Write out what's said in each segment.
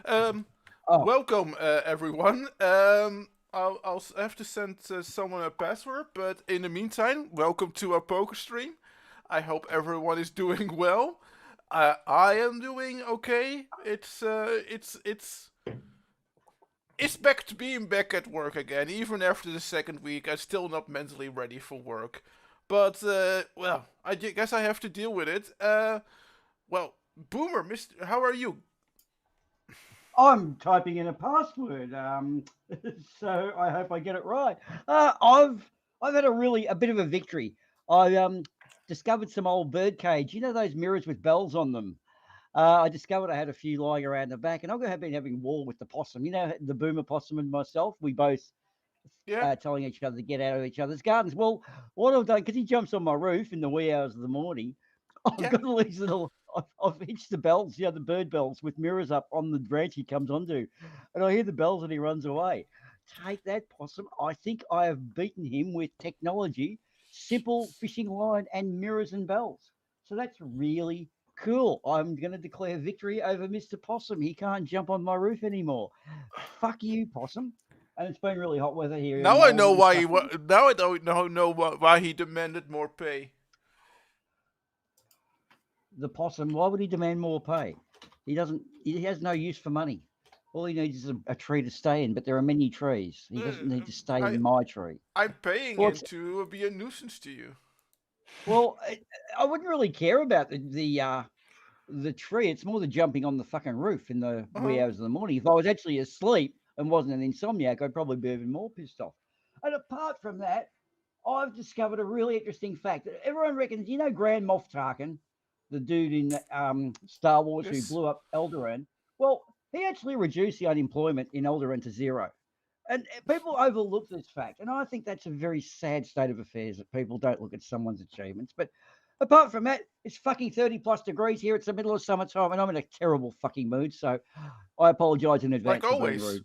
Um, Oh, welcome, everyone. I'll have to send someone a password, but in the meantime, welcome to our poker stream. I hope everyone is doing well. I am doing okay. It's back to being back at work again. Even after the second week, I'm still not mentally ready for work. But well, I guess I have to deal with it. Well, Boomer, Mister, how are you? I'm typing in a password, so I hope I get it right. I've had a bit of a victory. I discovered some old bird cage. You know those mirrors with bells on them. I discovered I had a few lying around the back, and I've been having war with the possum. You know the boomer possum and myself. We both Yeah. telling each other to get out of each other's gardens. Well, what I've done because he jumps on my roof in the wee hours of the morning, I've Yeah. got all these little. I've hitched the bells, the bird bells with mirrors up on the branch he comes onto, and I hear the bells and he runs away. Take that, possum! I think I have beaten him with technology, simple fishing line, and mirrors and bells. So that's really cool. I'm going to declare victory over Mr. Possum. He can't jump on my roof anymore. Fuck you, possum. And it's been really hot weather here in Now I know Melbourne. It's why he. fucking. Now I don't know why he demanded more pay. The possum, why would he demand more pay? He doesn't. He has no use for money. All he needs is a tree to stay in. But there are many trees. He doesn't need to stay I in my tree. I'm paying Well, him to be a nuisance to you. well, I wouldn't really care about the tree. It's more the jumping on the fucking roof in the wee Oh. hours of the morning. If I was actually asleep and wasn't an insomniac, I'd probably be even more pissed off. And apart from that, I've discovered a really interesting fact. Everyone reckons, Grand Moff Tarkin, the dude in Star Wars who Yes. blew up Eldoran. Well, he actually reduced the unemployment in Eldoran to zero. And people overlook this fact. And I think that's a very sad state of affairs that people don't look at someone's achievements. But apart from that, it's fucking 30 plus degrees here. It's the middle of summertime and I'm in a terrible fucking mood. So I apologize in Like advance for being always. rude.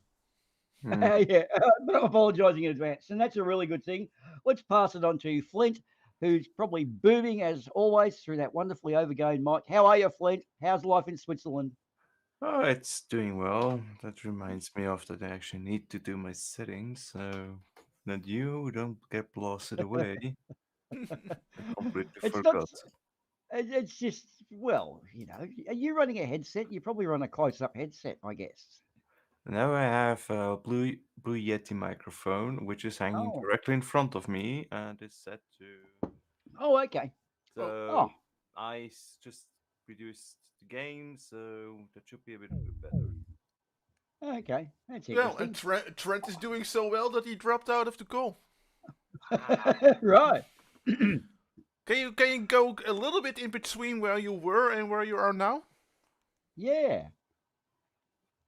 Hmm. Yeah, but I'm apologising in advance, and that's a really good thing. Let's pass it on to Flint, who's probably booming as always through that wonderfully overgained mic. How are you, Flint? How's life in Switzerland? Oh, it's doing well. That reminds me of that I actually need to do my settings, so that you don't get blasted away. I completely It's not. forgot. It's just well, are you running a headset? You probably run a close-up headset, I guess. Now I have a Blue Yeti microphone, which is hanging Oh, directly in front of me and is set to. oh, okay. Oh. Oh, So just reduced the gain, so that should be a bit better. okay. That's Well, and interesting. Trent is doing so well that he dropped out of the call. Right. Can you go a little bit in between where you were and where you are now? Yeah.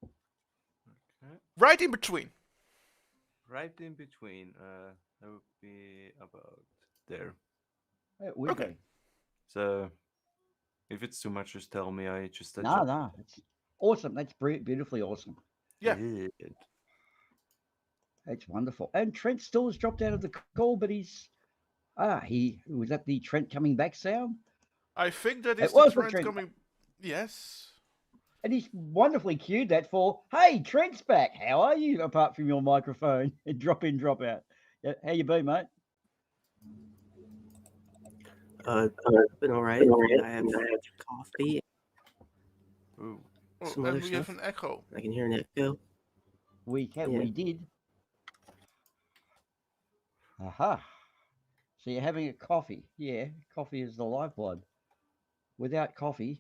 Okay. Right in between. Right in between, that would be about there. It would Okay. be. So if it's too much, just tell me. I just No, adjust. no. It's awesome. That's beautifully awesome. Yeah. Good. That's wonderful. And Trent still has dropped out of the call, but he was that the Trent coming back sound? I think that It is the was the Trent Trent, coming. Yes. and he's wonderfully cued that for, hey, Trent's back. How are you? Apart from your microphone, drop in, drop out. Yeah, how you been, mate? Uh, been all right. I have coffee, Ooh. Oh, some and other we have stuff. an echo. I can hear an echo. Yeah. We did. Aha. So you're having a coffee? Yeah, coffee is the lifeblood. Without coffee,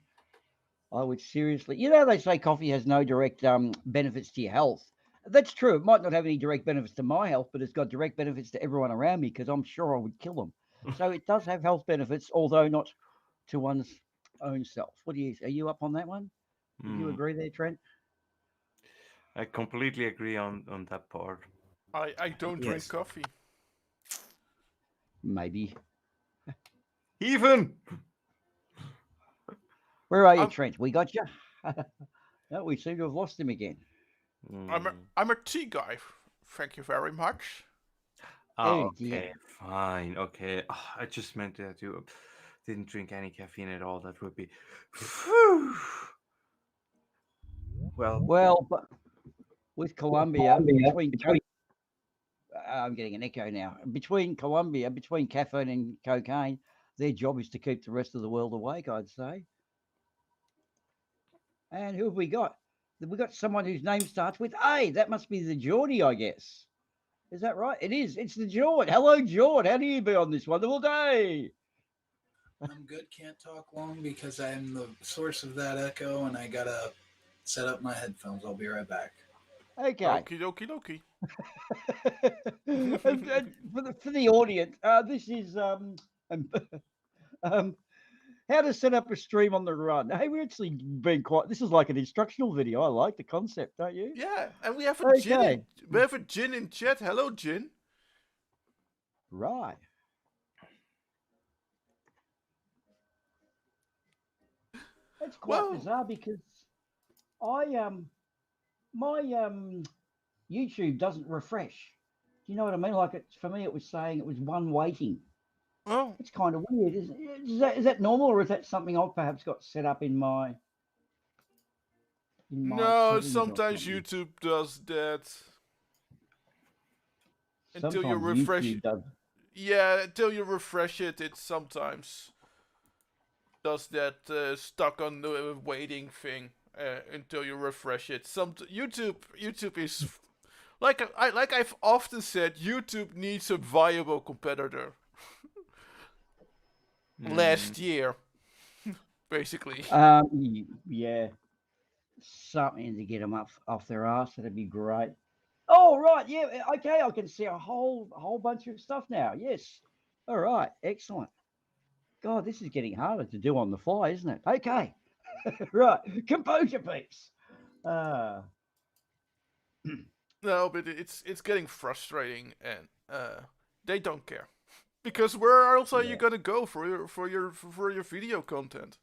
I would seriously. They say coffee has no direct benefits to your health. That's true. It might not have any direct benefits to my health, but it's got direct benefits to everyone around me because I'm sure I would kill them. So it does have health benefits, although not to one's own self. Are you up on that one? Would you Hmm. agree there, Trent? I completely agree on that part. I don't drink Yes. coffee. Maybe. Even. Where are you, I'm Trent? We got you. No, we seem to have lost him again. Hmm. I'm a tea guy. Thank you very much. Oh Oh, dear. okay, fine. Okay. Ah, I just meant that you didn't drink any caffeine at all. That would be. Well, but with Colombia, I'm getting an echo now. Between Colombia, between caffeine and cocaine, their job is to keep the rest of the world awake, I'd say. And who have we got? We got someone whose name starts with A. That must be the Geordie, I guess. Is that right? It is. It's the Jord. Hello, Jord. How do you be on this wonderful day? I'm good. Can't talk long because I'm the source of that echo, and I gotta set up my headphones. I'll be right back. Okay. Okie dokie dokie. And for the audience, this is um, how to set up a stream on the run. Hey, we're actually being quite. This is like an instructional video. I like the concept, don't you? Yeah, and we have a Jin. Okay. We have a Jin in chat. Hello, Jin. Right. That's quite Well- bizarre because my YouTube doesn't refresh. Do you know what I mean? Like for me, it was saying it was one waiting. Oh, It's kind of weird. Is that normal, or is that something I've perhaps got set up in my no, settings or sometimes something? YouTube does that. Until you Sometimes refresh. YouTube does. Yeah, until you refresh it, it sometimes does that stuck on the waiting thing until you refresh it. YouTube is like I've often said, YouTube needs a viable competitor. Last year, basically. Yeah, something to get them up off their ass. That'd be great. Oh right, yeah, okay. I can see a whole bunch of stuff now. Yes. All right, excellent. God, this is getting harder to do on the fly, isn't it? Okay. Right, composure, peeps. No, but it's getting frustrating, and they don't care because where else are you gonna go for your video content?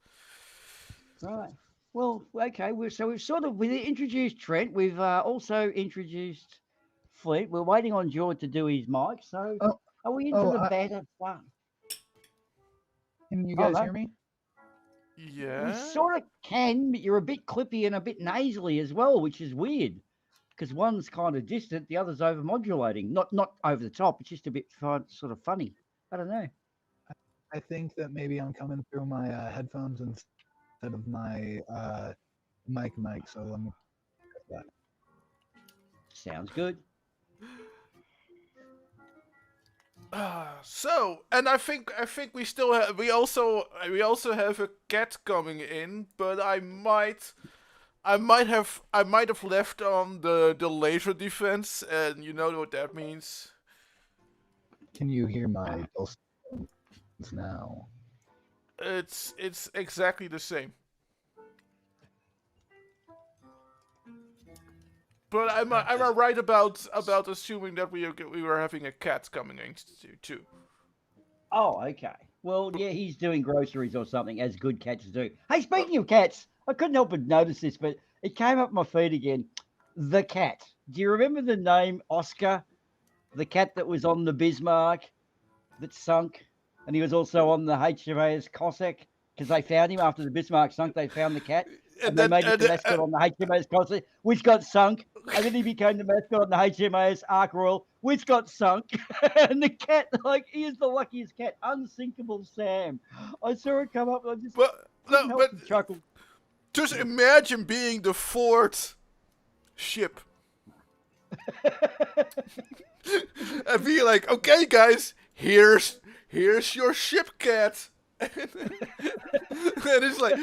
Right. Well, okay. We've sort of introduced Trent. We've also introduced Flint. We're waiting on George to do his mic. So, are we into the better fun? Can you guys no. hear me? Yeah. We sort of can, but you're a bit clippy and a bit nasally as well, which is weird because one's kind of distant, the other's over modulating. Not over the top. It's just a bit sort of funny. I don't know. I think that maybe I'm coming through my headphones instead of my mic. So let me press that. Sounds good. So, and I think we still we also have a cat coming in, but I might have left on the laser defense, and you know what that means. Can you hear my pulse now? It's exactly the same. But am I right about assuming that we were having a cat coming in too? Oh, okay. Well, yeah, he's doing groceries or something, as good cats do. Hey, speaking of cats, I couldn't help but notice this, but it came up my feed again. The cat. Do you remember the name Oscar? The cat that was on the Bismarck that sunk, and he was also on the HMAS Cossack because they found him after the Bismarck sunk. They found the cat, and they made it the mascot on the HMAS Cossack, which got sunk, and then he became the mascot on the HMAS Ark Royal, which got sunk. And the cat, like, he is the luckiest cat, unsinkable Sam. I saw it come up, and I just couldn't help but chuckle. Just imagine being the fourth ship. And be like, okay, guys, here's your ship, cat. And it's like,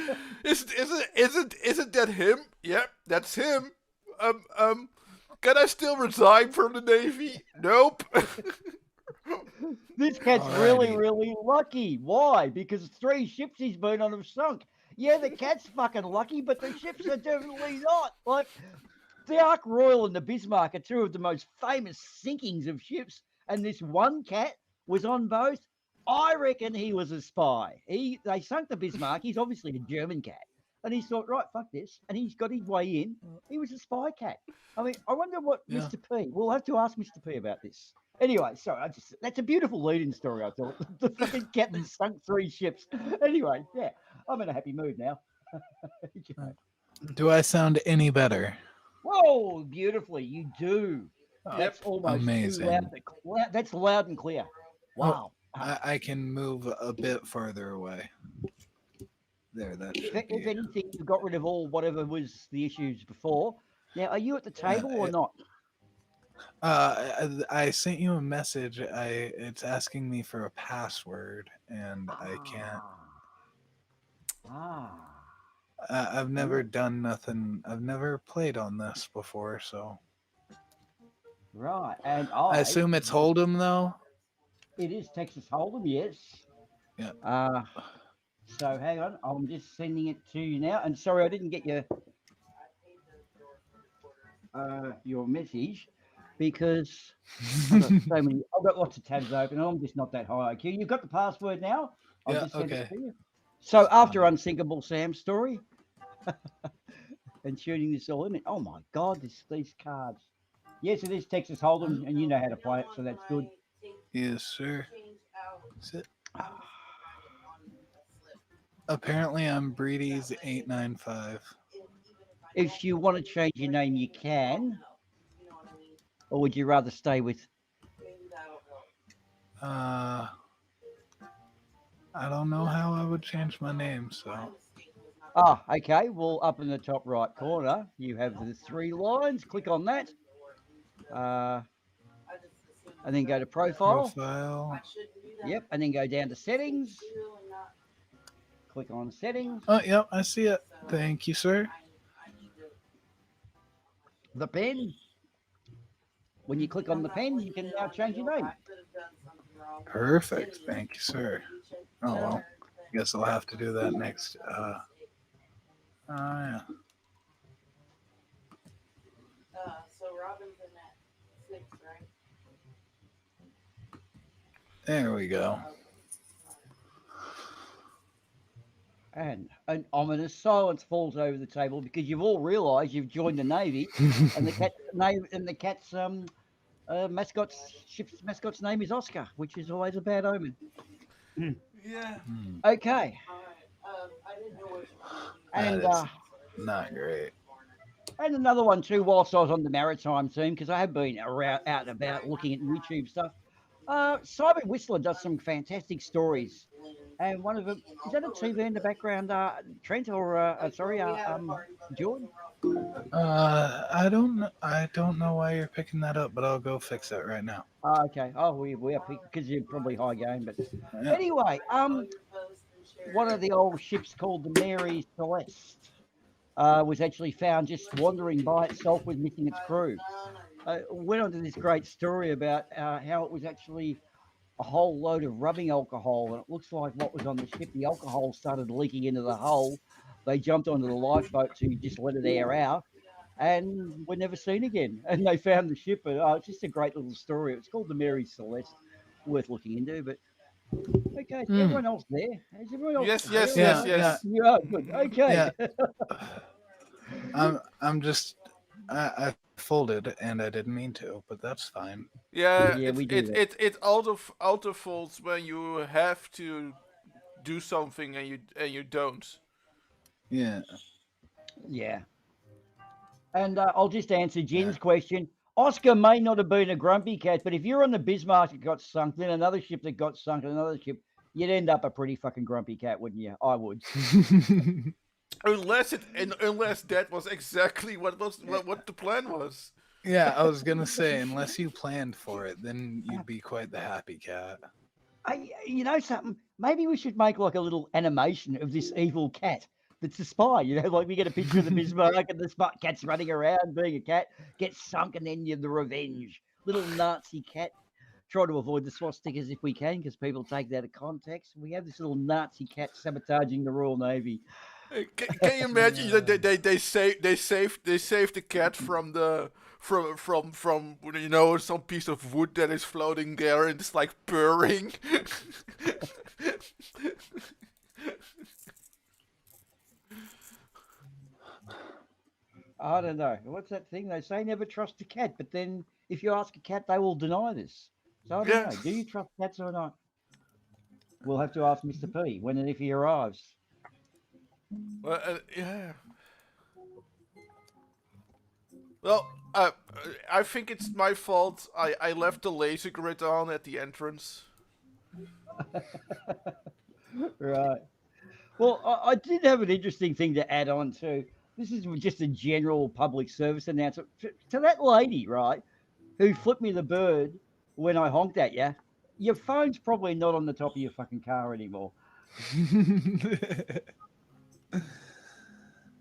isn't that him? Yep, that's him. Can I still resign from the Navy? Nope. This cat's really, really lucky. Why? Because 3 ships he's been on have sunk. Yeah, the cat's fucking lucky, but the ships are definitely not. Like, the Ark Royal and the Bismarck are 2 of the most famous sinkings of ships, and this one cat was on both. I reckon he was a spy. They sunk the Bismarck. He's obviously a German cat. And he thought, right, fuck this. And he's got his way in. He was a spy cat. I mean, I wonder what Mr. P. We'll have to ask Mr. P about this. Anyway, sorry, that's a beautiful lead-in story, I thought. The fucking cat that sunk 3 ships. Anyway, yeah, I'm in a happy mood now. Do I sound any better? Whoa, beautifully. You do. Oh, That's Yep. almost too amazing. loud. That's loud and clear. Oh, Wow. I can move a bit farther away. There, that should If be. anything, you got rid of all whatever was the issues before. Now, are you at the table or not? I sent you a message. It's asking me for a password, and I can't. Ah. I've never done nothing. I've never played on this before, so Right. And I assume it's Hold'em though. It is Texas Hold'em, yes. Yeah. So hang on, I'm just sending it to you now. And sorry, I didn't get your message because I've got lots of tabs open. I'm just not that high IQ. You've got the password now. I'll Yeah, just send it okay. to you. So after Unsinkable Sam's story and shooting this all in it, oh my God, these cards. Yes, it is Texas Hold'em, and you know how to play it, so that's good. Yes, sir. Apparently, I'm Breedy's 895. If you want to change your name, you can. Or would you rather stay with? I don't know how I would change my name, so. Okay. Well, up in the top right corner, you have the 3 lines. Click on that. And then go to profile. Yep. And then go down to settings. Click on settings. Oh, yep, I see it. Thank you, sir. The pen. When you click on the pen, you can now change your name. Perfect. Thank you, sir. Oh, well. Guess I'll have to do that next. Yeah. So Robin's in at 6, right? There we go. And an ominous silence falls over the table because you've all realised you've joined the Navy, and the cat's ship's mascot's name is Oscar, which is always a bad omen. Yeah. Okay. I didn't know which one. And That is not great. and another one too, whilst I was on the maritime team, because I have been out and about looking at YouTube stuff. Cyber Whistler does some fantastic stories, and one of them is that a TV in the background, Trent or Jordan? I don't know why you're picking that up, but I'll go fix it right now. Okay. Oh, we are because you're probably high game, but Yeah. anyway, one of the old ships called the Mary Celeste was actually found just wandering by itself with missing its crew. Went on to this great story about how it was actually a whole load of rubbing alcohol, and it looks like what was on the ship, the alcohol started leaking into the hull. They jumped onto the lifeboat to just let it air out, and were never seen again. And they found the ship, and it's just a great little story. It's called the Mary Celeste, worth looking into. But okay, is everyone else there? Is everyone else? Yes. Yeah. You are good. Okay. Yeah. I'm just I folded and I didn't mean to, but that's fine. Yeah, Yeah, it's we do it, that. it it auto faults when you have to do something and you don't. Yeah. Yeah. And I'll just answer Jen's question. Oscar may not have been a grumpy cat, but if you're on the Bismarck that got sunk, then another ship that got sunk, and another ship, you'd end up a pretty fucking grumpy cat, wouldn't you? I would. Unless that was exactly what the plan was. Yeah, I was gonna say, unless you planned for it, then you'd be quite the happy cat. You know something? Maybe we should make like a little animation of this evil cat that's a spy. You know, like we get a picture of the Bismarck and the cat's running around being a cat, gets sunk, and then you're the revenge. Little Nazi cat. Try to avoid the swastikas if we can, because people take that out of context. We have this little Nazi cat sabotaging the Royal Navy. Can you imagine that they saved the cat from the from some piece of wood that is floating there and it's like purring. I don't know. What's that thing they say? Never trust a cat. But then if you ask a cat, they will deny this. So I don't Yeah. know. Do you trust cats or not? We'll have to ask Mr. P when and if he arrives. Well, yeah. Well, I think it's my fault. I left the laser grid on at the entrance. Right. Well, I did have an interesting thing to add on too. This is just a general public service announcement to that lady, right, who flipped me the bird when I honked at you. Your phone's probably not on the top of your fucking car anymore.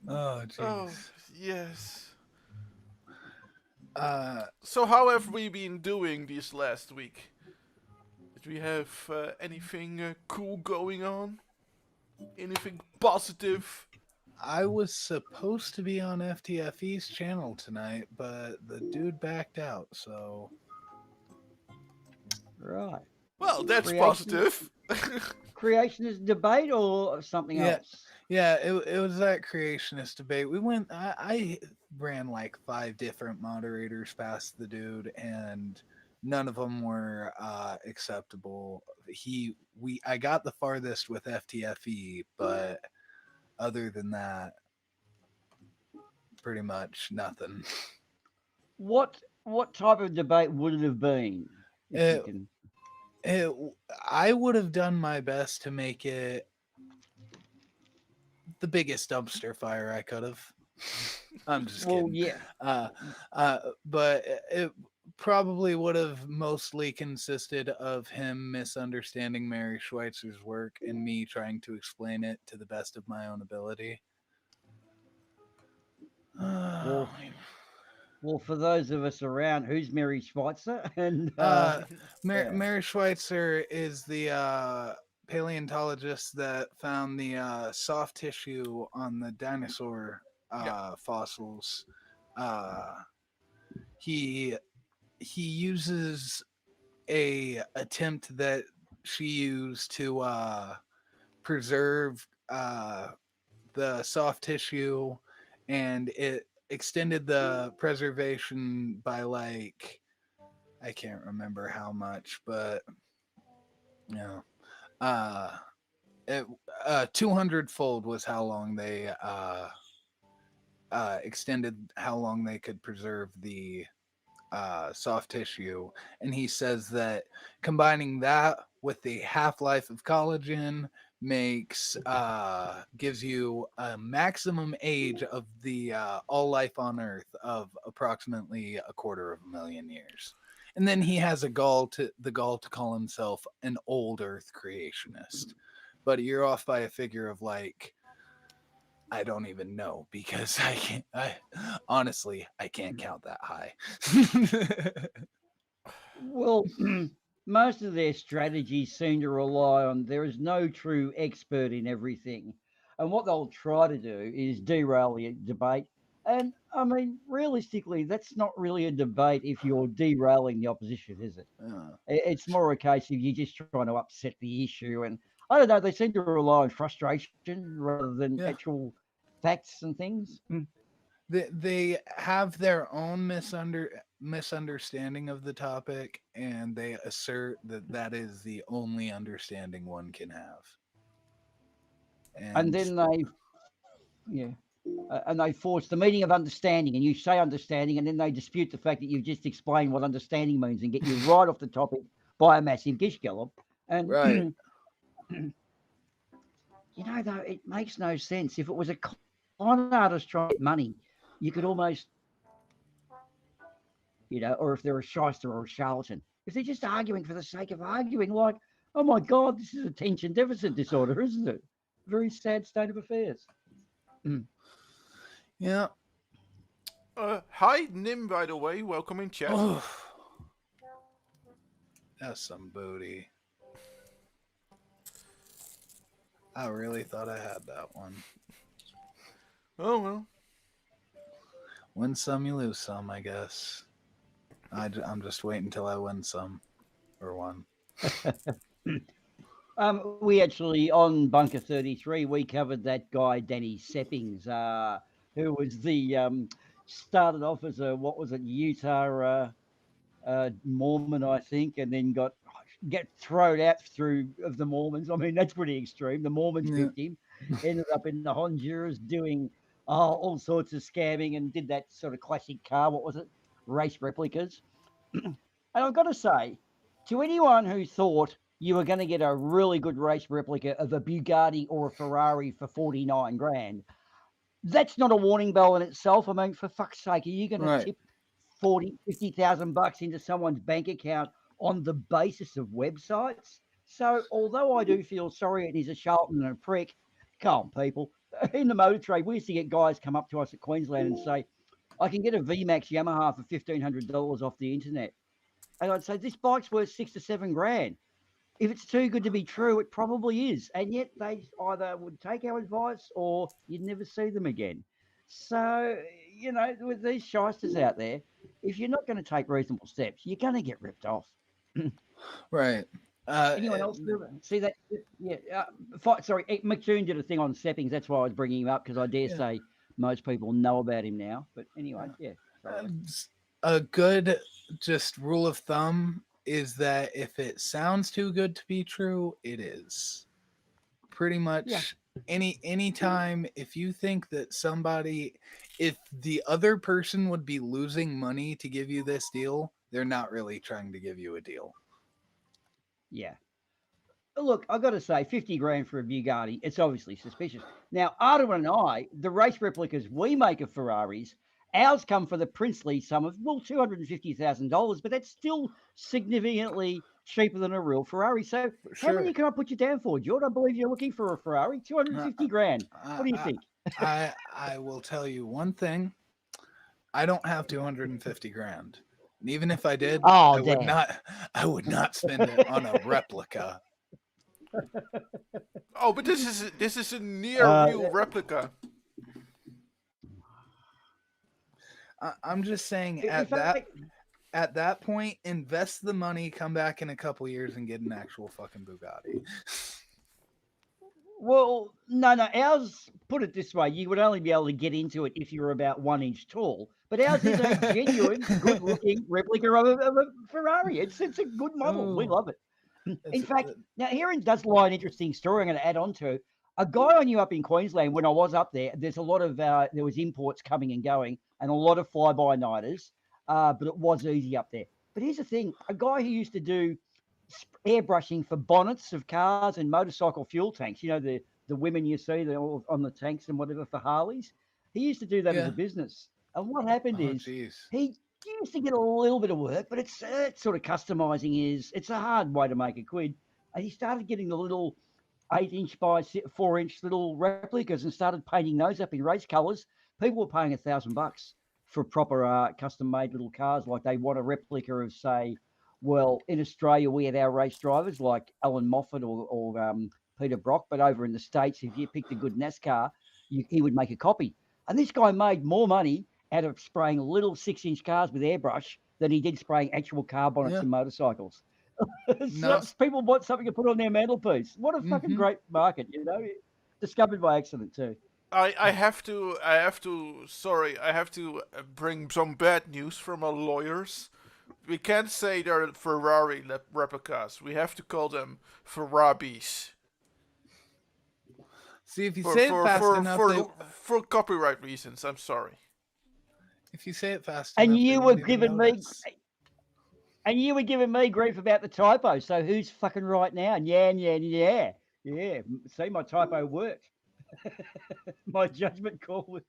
Oh, Oh, jeez. yes. Uh, So how have we been doing this last week? Did we have anything cool going on? Anything positive? I was supposed to be on FTFE's channel tonight, but the dude backed out, so Right. Well, that's Creation, positive. creationist debate or something yeah, else? yeah, it was that creationist debate. I ran like 5 different moderators past the dude, and none of them were acceptable. I got the farthest with FTFE, but other than that, pretty much nothing. What type of debate would it have been, if you It, can? it, I would have done my best to make it the biggest dumpster fire I could have. I'm just Well, kidding. yeah. Uh, but it probably would have mostly consisted of him misunderstanding Mary Schweitzer's work and me trying to explain it to the best of my own ability. Well, well, for those of us around, who's Mary Schweitzer? And yeah, Mary Schweitzer is the paleontologist that found the soft tissue on the dinosaur Yeah. fossils. Uh, he he uses a attempt that she used to preserve the soft tissue, and it extended the preservation by like I can't remember how much, but you know, uh, it 200-fold was how long they extended how long they could preserve the soft tissue. And he says that combining that with the half life of collagen makes gives you a maximum age of the all life on Earth of approximately 250,000 years. And then he has the gall to call himself an old Earth creationist. But you're off by a figure of like I don't even know because I can't. I honestly I can't count that high. well, most of their strategies seem to rely on there is no true expert in everything. And what they'll try to do is derail the debate. And I mean, realistically, that's not really a debate if you're derailing the opposition, is it? It's more a case of you just trying to upset the issue. And I don't know, they seem to rely on frustration rather than Yeah, actual facts and things. they have their own misunderstanding of the topic, and they assert that that is the only understanding one can have. And And then they, yeah, and they force the meaning of understanding, and you say understanding, and then they dispute the fact that you've just explained what understanding means and get you right off the topic by a massive gish gallop. And right, you know, though, it makes no sense. If it was a con artist trying to get money, you could almost, you know, or if they're a shyster or a charlatan, if they're just arguing for the sake of arguing, like, oh my God, this is attention deficit disorder, isn't it? Very sad state of affairs. yeah. Hi, Nim, by the way. Welcome in chat. Oh, that's some booty. I really thought I had that one. Oh, well. Win some, you lose some, I guess. I'm just waiting until I win some or one. We actually on Bunker 33 we covered that guy Danny Seppings, who was the started off as a what was it Utah Mormon I think, and then get thrown out through of the Mormons. I mean that's pretty extreme. The Mormons Yeah. picked him, ended up in the Honduras doing all sorts of scamming and did that sort of classic car. What was it? Race replicas. And I've got to say, to anyone who thought you were going to get a really good race replica of a Bugatti or a Ferrari for 49 grand, that's not a warning bell in itself. I mean, for fuck's sake, are you going to Right. tip 40, 50,000 bucks into someone's bank account on the basis of websites? So, although I do feel sorry and he's a charlatan and a prick, come on, people. In the motor trade, we used to get guys come up to us at Queensland and say, I can get a VMAX Yamaha for $1,500 off the internet. And I'd say, this bike's worth 6 to 7 grand. If it's too good to be true, it probably is. And yet they either would take our advice or you'd never see them again. So, with these shysters out there, if you're not going to take reasonable steps, you're going to get ripped off. Right. Anyone else see that? Yeah. Sorry, McToon did a thing on Seppings. That's why I was bringing him up because I dare say most people know about him now. But anyway, yeah. A good just rule of thumb is that if it sounds too good to be true, it is. Pretty much any time if you think that if the other person would be losing money to give you this deal, they're not really trying to give you a deal. Yeah. Look, I've got to say, 50 grand for a Bugatti, it's obviously suspicious. Now, Ardawen and I, the race replicas we make of Ferraris, ours come for the princely sum of, well, $250,000, but that's still significantly cheaper than a real Ferrari. So how many can I put you down for, George? I believe you're looking for a Ferrari, 250 grand. What do you think? I will tell you one thing. I don't have 250 grand. And even if I did, I would not spend it on a replica. Oh, but this is a near real replica. I'm just saying at that point, invest the money, come back in a couple years, and get an actual fucking Bugatti. Well, no. Ours, put it this way, you would only be able to get into it if you were about 1 inch tall. But ours is a genuine, good-looking replica of a Ferrari. It's a good model. We love it. In fact, now herein does lie an interesting story I'm going to add on to. A guy I knew up in Queensland when I was up there, there's a lot of, there was imports coming and going and a lot of fly-by-nighters, but it was easy up there. But here's the thing, a guy who used to do airbrushing for bonnets of cars and motorcycle fuel tanks, the women you see on the tanks and whatever for Harleys, he used to do that as a business. And what happened is he used to get a little bit of work, but it's sort of customizing it's a hard way to make a quid. And he started getting the little 8-inch by 4-inch little replicas and started painting those up in race colours. People were paying $1,000 for proper custom-made little cars. Like they want a replica of, say, well, in Australia we had our race drivers like Alan Moffat or Peter Brock, but over in the States, if you picked a good NASCAR, he would make a copy. And this guy made more money out of spraying little 6-inch cars with airbrush than he did spraying actual car bonnets and motorcycles. People want something to put on their mantelpiece. What a fucking great market, discovered by accident too. I have to bring some bad news from our lawyers. We can't say they're Ferrari replicas. We have to call them Ferrabis. See, if you say it fast enough, for copyright reasons, I'm sorry. If you say it fast and enough, you were giving me, and you were giving me grief about the typo. So who's fucking right now? Yeah. See, my typo worked. My judgment call was.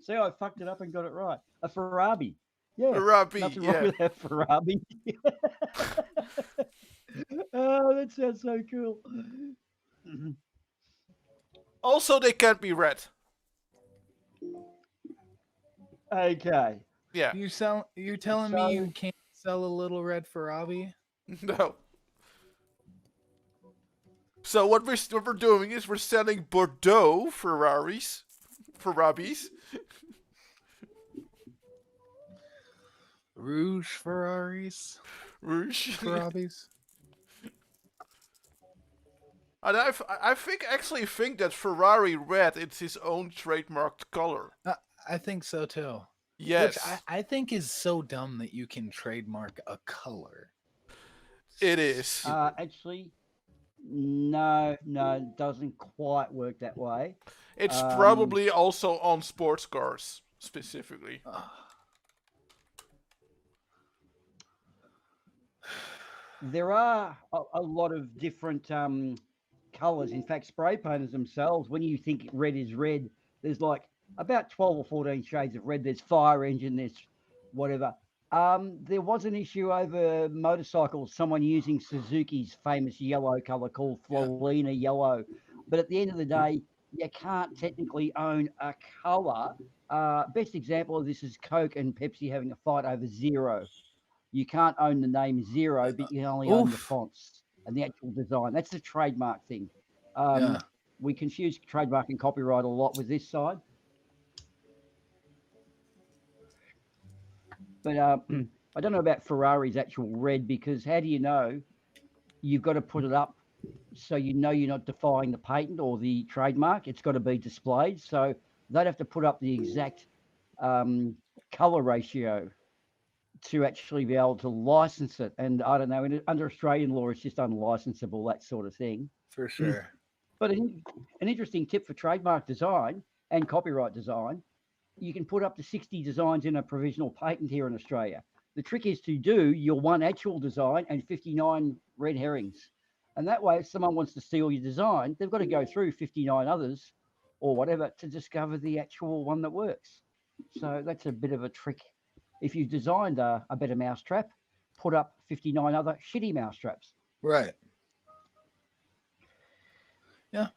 See, I fucked it up and got it right. A Ferrari. Yeah, Ferrari. Nothing wrong with that Ferrari. Oh, that sounds so cool. Also, they can't be red. Okay. Yeah. You're telling me you can't sell a little red Ferrari? No. So what we're doing is we're selling Bordeaux Ferrabis. Rouge Ferraris. Rouge Ferrabis. And I think that Ferrari red is his own trademarked color. I think so too. Yes. Which I think is so dumb that you can trademark a color. It is. Actually, No, no, it doesn't quite work that way. It's Um, probably also on sports cars specifically. there are a lot of different colors. In fact, spray painters themselves, when you think red is red, there's like about 12 or 14 shades of red. There's fire engine, there's whatever. There was an issue over motorcycles, someone using Suzuki's famous yellow color called Yeah. Florina yellow. But at the end of the day, you can't technically own a color. Best example of this is Coke and Pepsi having a fight over zero. You can't own the name Zero, but you can only own the Oof. fonts and the actual design. That's the trademark thing. Yeah. We confuse trademark and copyright a lot with this side. But I don't know about Ferrari's actual red because how do you know? You've got to put it up so you know you're not defying the patent or the trademark. It's got to be displayed. So they'd have to put up the exact um, color ratio to actually be able to license it. And I don't know, under Australian law, it's just unlicensable, that sort of thing. For sure. But an interesting tip for trademark design and copyright design, you can put up to 60 designs in a provisional patent here in Australia. The trick is to do your one actual design and 59 red herrings. And that way, if someone wants to steal your design, they've got to go through 59 others or whatever to discover the actual one that works. So that's a bit of a trick. If you've designed a better mousetrap, put up 59 other shitty mousetraps. Right. Yeah.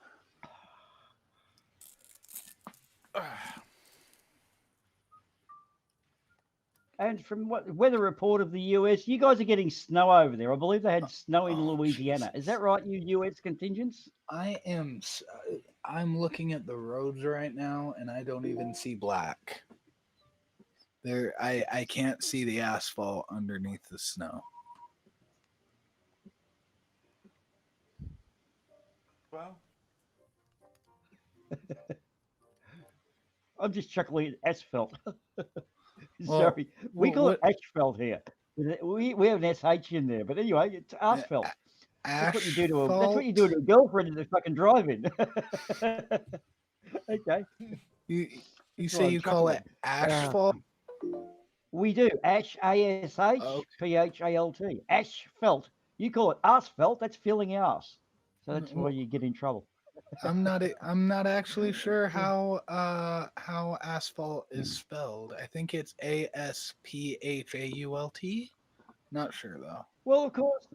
And from what weather report of the US, you guys are getting snow over there. I believe they had snow in Oh, Louisiana. Is Jesus. that right, you US contingents? I'm looking at the roads right now, and I don't even see black. I can't see the asphalt underneath the snow. Well, I'm just chuckling at asphalt. Well, Sorry, we call it what asphalt here. We have an SH in there, but anyway, it's asphalt. That's what you do to a that's what you do asphalt? to a girlfriend in the fucking drive-in. Okay, You you that's say why I'm you call it chuckling. asphalt? We do Oh, ASHPHALT. Asphalt. You call it asphalt. That's filling ass. So that's why well, you get in trouble. I'm not actually sure how asphalt is spelled. I think it's ASPHAULT. Not sure though. Well, of course,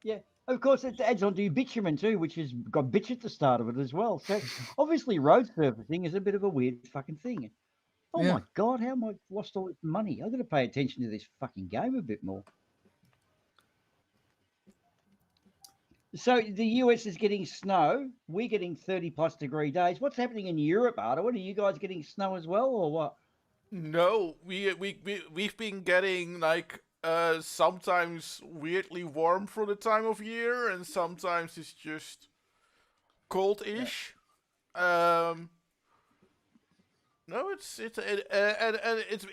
yeah. Of course, it adds on to bitumen too, which has got bitch at the start of it as well. So obviously, road surfacing is a bit of a weird fucking thing. Oh my Yeah. god, how am I lost all this money? I've got to pay attention to this fucking game a bit more. So the US is getting snow. We're getting 30 plus degree days. What's happening in Europe, Ardawen? Are you guys getting snow as well, or what? no, we've been getting like sometimes weirdly warm for the time of year, and sometimes it's just cold-ish. Um, no, and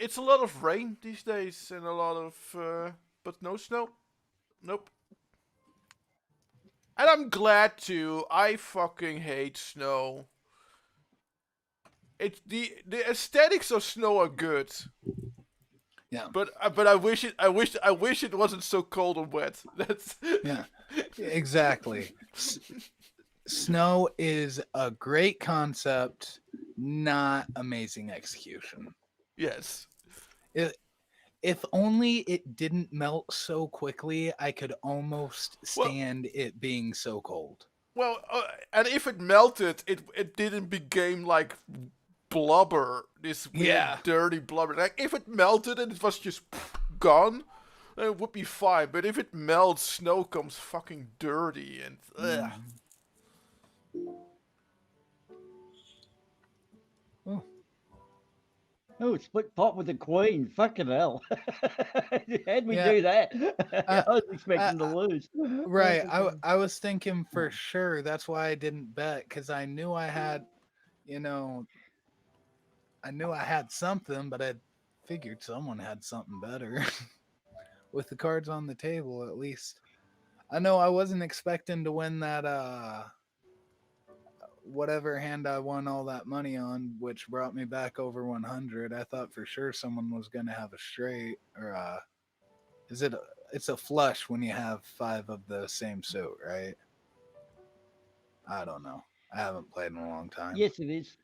it's a lot of rain these days and a lot of but no snow. Nope. And I'm glad to. I fucking hate snow. It's the aesthetics of snow are good, Yeah. but I wish it wasn't so cold and wet. That's Yeah. Exactly. Snow is a great concept, not amazing execution. yes. If only it didn't melt so quickly, I could almost Well, stand it being so cold. and if it melted, it didn't become like blubber, this weird Yeah. dirty blubber. Like if it melted and it was just gone, then it would be fine. But if it melts, snow comes fucking dirty and ugh. Oh, Oh, split pot with the Queen. Fucking hell. How'd we yeah. do that? Uh, I was expecting to uh, lose. right. I was thinking for sure. That's why I didn't bet because you know, I knew I had something, but I figured someone had something better with the cards on the table at least. I know I wasn't expecting to win that whatever hand I won all that money on, which brought me back over 100. I thought for sure someone was gonna have a straight or is it? It's a flush when you have 5 of the same suit, right? I don't know. I haven't played in a long time. Yes, it is.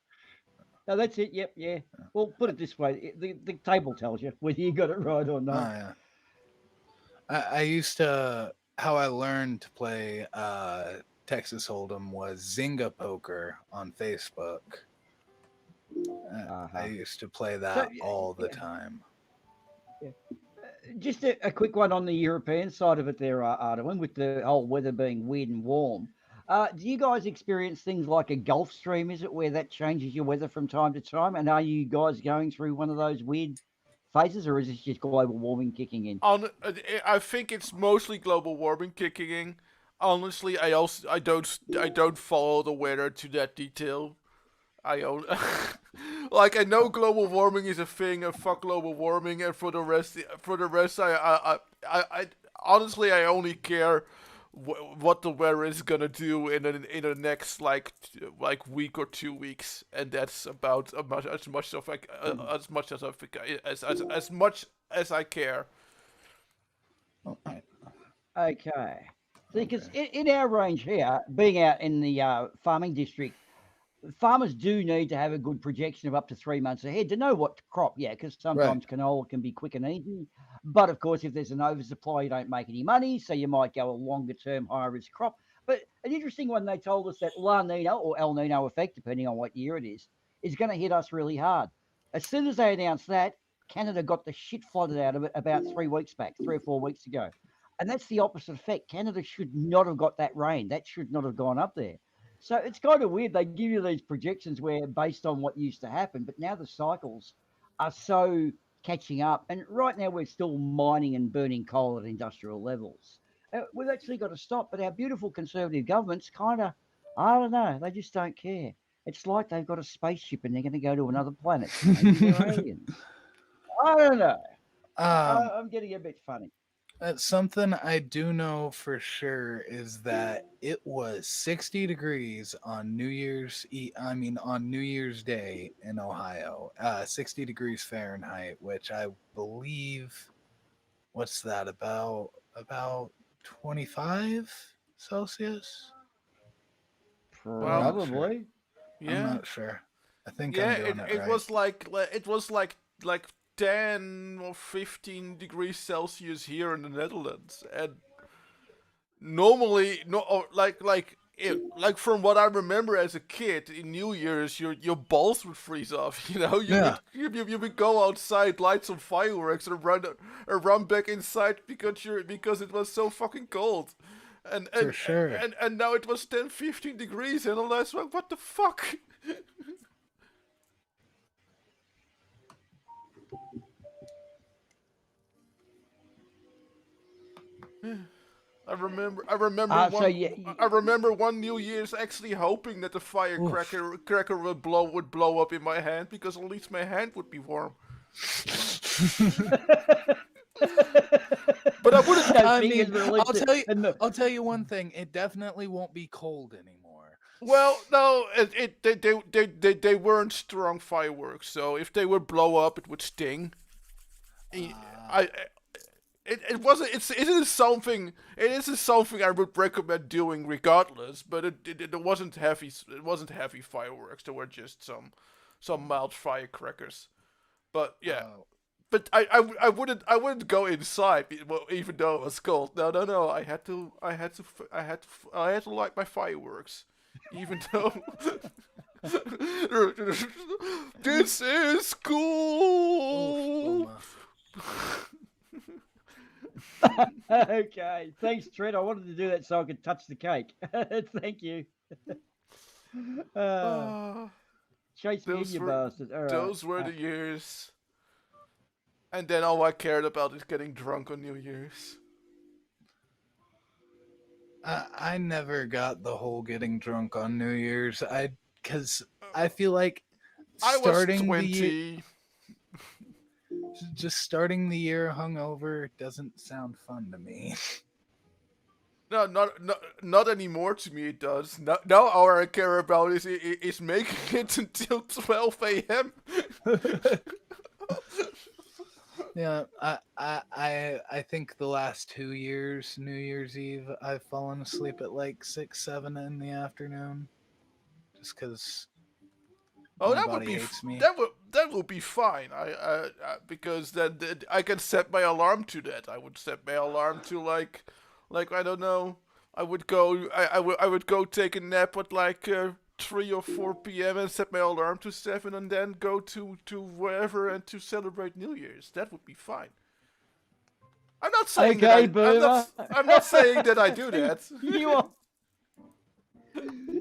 No, that's it. Yep, yeah. Well, put it this way: the table tells you whether you got it right or Oh not. yeah. I used to how I learned to play Texas Hold'em was Zynga Poker on Facebook. I Uh-huh. used to play So, that all the yeah, time. yeah. Just a quick one on the European side of it there, Ardawen, with the whole weather being weird and warm. Do you guys experience things like a Gulf Stream, is it, where that changes your weather from time to time? And are you guys going through one of those weird phases, or is this just global warming kicking in? I think it's mostly global warming kicking in. Honestly, I don't follow the weather to that detail. I own like I know global warming is a thing, and fuck global warming, and for the rest, I honestly I only care what the weather is gonna do in the next like week or 2 weeks, and that's about as much of like as much as I think as much as I care. Oh, Okay. See, because okay. in our range here, being out in the farming district, farmers do need to have a good projection of up to 3 months ahead to know what to crop. Yeah, because Right. sometimes canola can be quick and easy. But of course, if there's an oversupply, you don't make any money. So you might go a longer term, higher risk crop. But an interesting one, they told us that La Nina or El Nino effect, depending on what year it is going to hit us really hard. As soon as they announced that, Canada got the shit flooded out of it about 3 weeks back, 3 or 4 weeks ago. And that's the opposite effect. Canada should not have got that rain. That should not have gone up there. So it's kind of weird. They give you these projections where based on what used to happen, but now the cycles are so catching up. And right now we're still mining and burning coal at industrial levels. We've actually got to stop. But our beautiful conservative governments kind of, I don't know, they just don't care. It's like they've got a spaceship and they're going to go to another planet. Maybe they're aliens. I don't know. um, I'm getting a bit funny. something I do know for sure is that it was 60 degrees on on New Year's Day in Ohio. 60 degrees Fahrenheit, which I believe what's that about 25 Celsius? I'm Well, not sure. Probably. I'm yeah, not sure. I think yeah. I'm doing it It right. was it was like 10 or 15 degrees Celsius here in the Netherlands, and normally no like from what I remember as a kid in New Year's your balls would freeze off. You know, Yeah, you would go outside, light some fireworks, and run back inside because it was so fucking cold. And for and, sure. and now it was 10, 15 degrees, and I was like, what the fuck? So yeah, I remember one New Year's actually hoping that the Oof. cracker would blow up in my hand because at least my hand would be warm. But I wouldn't. those I fingers mean, released it, and the I'll tell you one thing. It definitely won't be cold anymore. Well, no, they weren't strong fireworks. So if they would blow up, it would sting. I it wasn't it is something I would recommend doing regardless, but it wasn't heavy fireworks. There were just some mild firecrackers. But yeah, Uh, but I wouldn't go inside even though it was cold. No. I had to light my fireworks, even though this is oof, cool. Boomah. okay, thanks, Trent. I wanted to do that so I could touch the cake. Thank you. Uh, Uh, chase me in, those you were bastard. All right. those were the years. And then all I cared about is getting drunk on New Year's. I never got the whole getting drunk on New Year's. Because I feel like I was starting the year, 20. just starting the year hungover doesn't sound fun to me. No, not anymore. To me, it does. No, now all I care about is making it until 12 a.m. Yeah, I think the last 2 years, New Year's Eve, I've fallen asleep at like 6, 7 in the afternoon, just because Oh, my that would body be hates me. that would be fine. Because then I can set my alarm to that. I would set my alarm to like I don't know. I would go take a nap at like 3 or 4 p.m. and set my alarm to 7 and then go to wherever and to celebrate New Year's. That would be fine. I'm not saying that Okay, Boomer. I'm not saying that I do that. you are,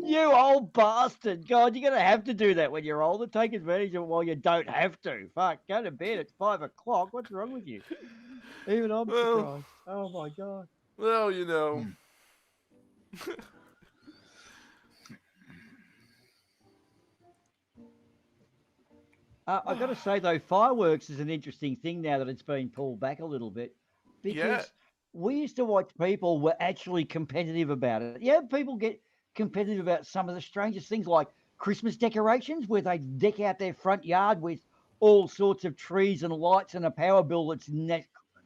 you old bastard. God, you're gonna have to do that when you're older. Take advantage of it while you don't have to. Fuck, go to bed at 5 o'clock. What's wrong with you? Even I'm Well, surprised. Oh my god. well, you know. Hmm. I got to say though, fireworks is an interesting thing now that it's been pulled back a little bit, Yeah. because we used to watch people were actually competitive about it. Yeah, people get competitive about some of the strangest things like Christmas decorations, where they deck out their front yard with all sorts of trees and lights and a power bill that's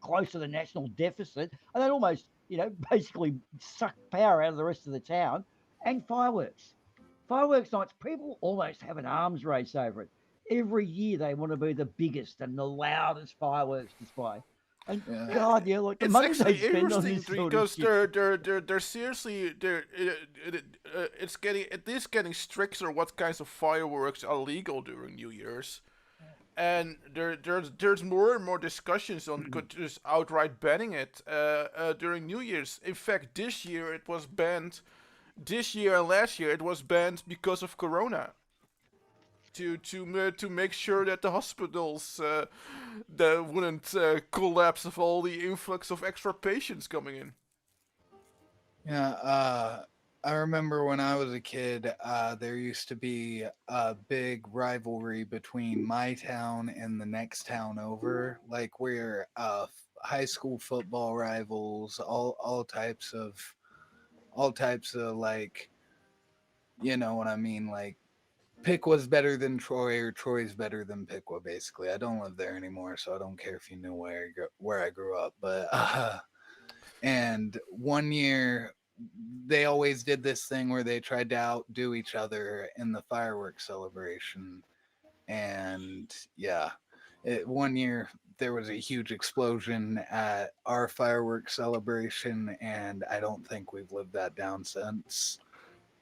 close to the national deficit, and that almost, basically suck power out of the rest of the town. And fireworks nights, people almost have an arms race over it. Every year they want to be the biggest and the loudest fireworks display. And Yeah. God, yeah, like the It's money they actually spend on interesting this sort of because shit. they're seriously it's getting at least getting stricter what kinds of fireworks are legal during New Year's, and there's more and more discussions on just outright banning it during New Year's. In fact, this year it was banned. This year and last year it was banned because of Corona. To make sure that the hospitals that wouldn't collapse of all the influx of extra patients coming in. Yeah, I remember when I was a kid, there used to be a big rivalry between my town and the next town over. Like we're high school football rivals, all types of like, you know what I mean, like Piqua better than Troy or Troy's better than Piqua. Basically, I don't live there anymore, so I don't care if you knew where I grew up. But and one year they always did this thing where they tried to outdo each other in the fireworks celebration. And yeah, one year there was a huge explosion at our fireworks celebration, and I don't think we've lived that down since.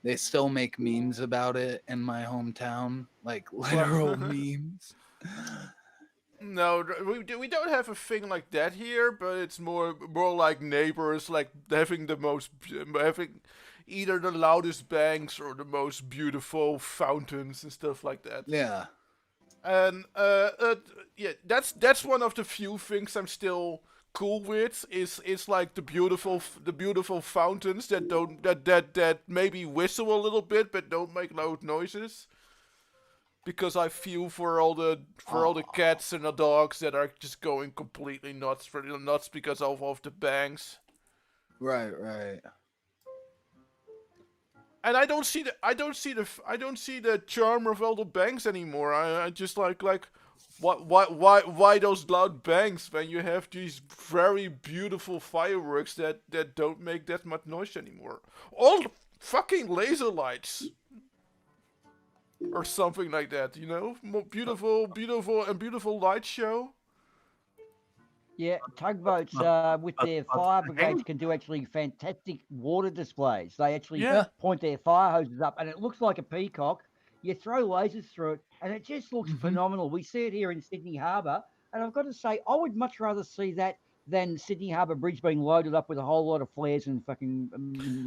They still make memes about it in my hometown, like literal Well, memes. no, we don't have a thing like that here, but it's more like neighbors like having either the loudest bangs or the most beautiful fountains and stuff like that. Yeah. And yeah, that's one of the few things I'm still cool with is like the beautiful fountains that don't that maybe whistle a little bit but don't make loud noises. Because I feel for all the cats and the dogs that are just going completely nuts because of the bangs. Right, right. And I don't see the charm of all the bangs anymore. I just like why those loud bangs when you have these very beautiful fireworks that don't make that much noise anymore. All the fucking laser lights or something like that, you know? More beautiful light show. Yeah, tugboats with their fire brigades can do actually fantastic water displays. They actually Yeah. point their fire hoses up, and it looks like a peacock. You throw lasers through it, and it just looks phenomenal. We see it here in Sydney Harbour, and I've got to say, I would much rather see that than Sydney Harbour Bridge being loaded up with a whole lot of flares and fucking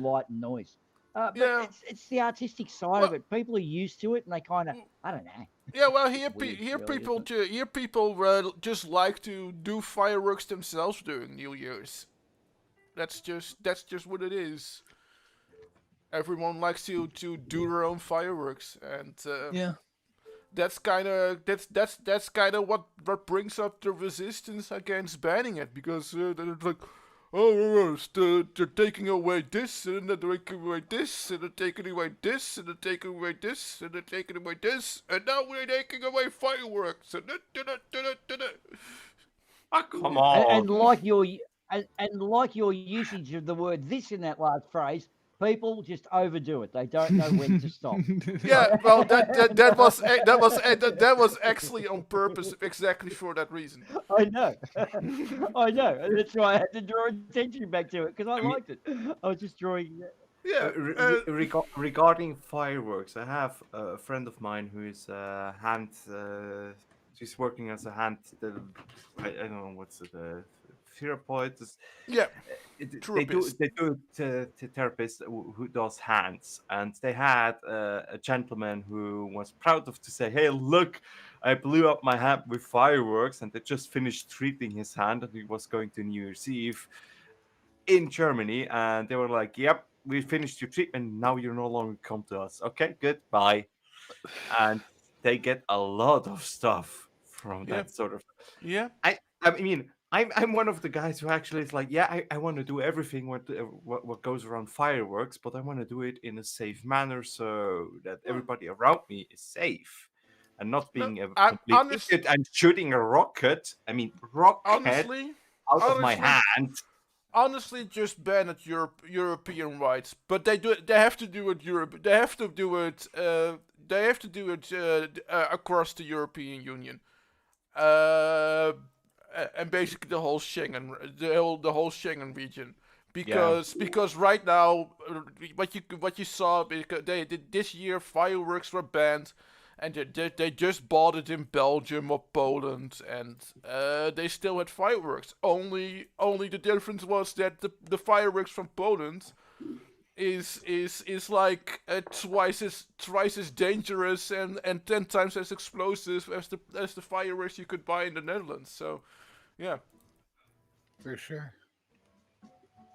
light and noise. But Yeah. it's the artistic side of Well, it. People are used to it, and they kind of, I don't know. yeah, well, Weird, really, isn't it? here people just like to do fireworks themselves during New Year's. That's just what it is. Everyone likes to do their own fireworks, and Yeah. that's kind of what brings up the resistance against banning it because they're like, they're taking away this, and they're taking away this, and they're taking away this, and they're taking away this, and they're taking away this, and now we're taking away fireworks. And Ah, come And, on. and like your and like your usage of the word "this" in that last phrase, people just overdo it. They don't know when to stop. yeah, well, that was actually on purpose, exactly for that reason. I know, I know. And that's why I had to draw attention back to it because I I mean, liked it. I was just drawing. Yeah, regarding fireworks, I have a friend of mine who is a hand. She's working as a hand. I don't know what's it. Therapist. yeah, They do therapist. to therapist who does hands, and they had a gentleman who was proud of to say, "Hey, look, I blew up my hand with fireworks," and they just finished treating his hand, and he was going to New Year's Eve in Germany, and they were like, "Yep, we finished your treatment. Now you're no longer come to us. Okay, good, bye." And they get a lot of stuff from Yeah, that sort of. yeah. I mean, I'm one of the guys who actually is like, yeah, I want to do everything what goes around fireworks, but I want to do it in a safe manner so that Well, everybody around me is safe. And not no, being a I complete idiot and shooting a rocket. I mean, rocket honestly, out of my honestly, hand. honestly, just ban it European rights. But they do it. They have to do it Europe. They have to do it. They have to do it across the European Union. Uh, and basically the whole Schengen region. Yeah. Because right now, what you saw, because they did this year, fireworks were banned, and they just bought it in Belgium or Poland, and they still had fireworks. Only the difference was that the fireworks from Poland is like twice as dangerous and 10 times as explosive as the fireworks you could buy in the Netherlands. So, yeah. For sure.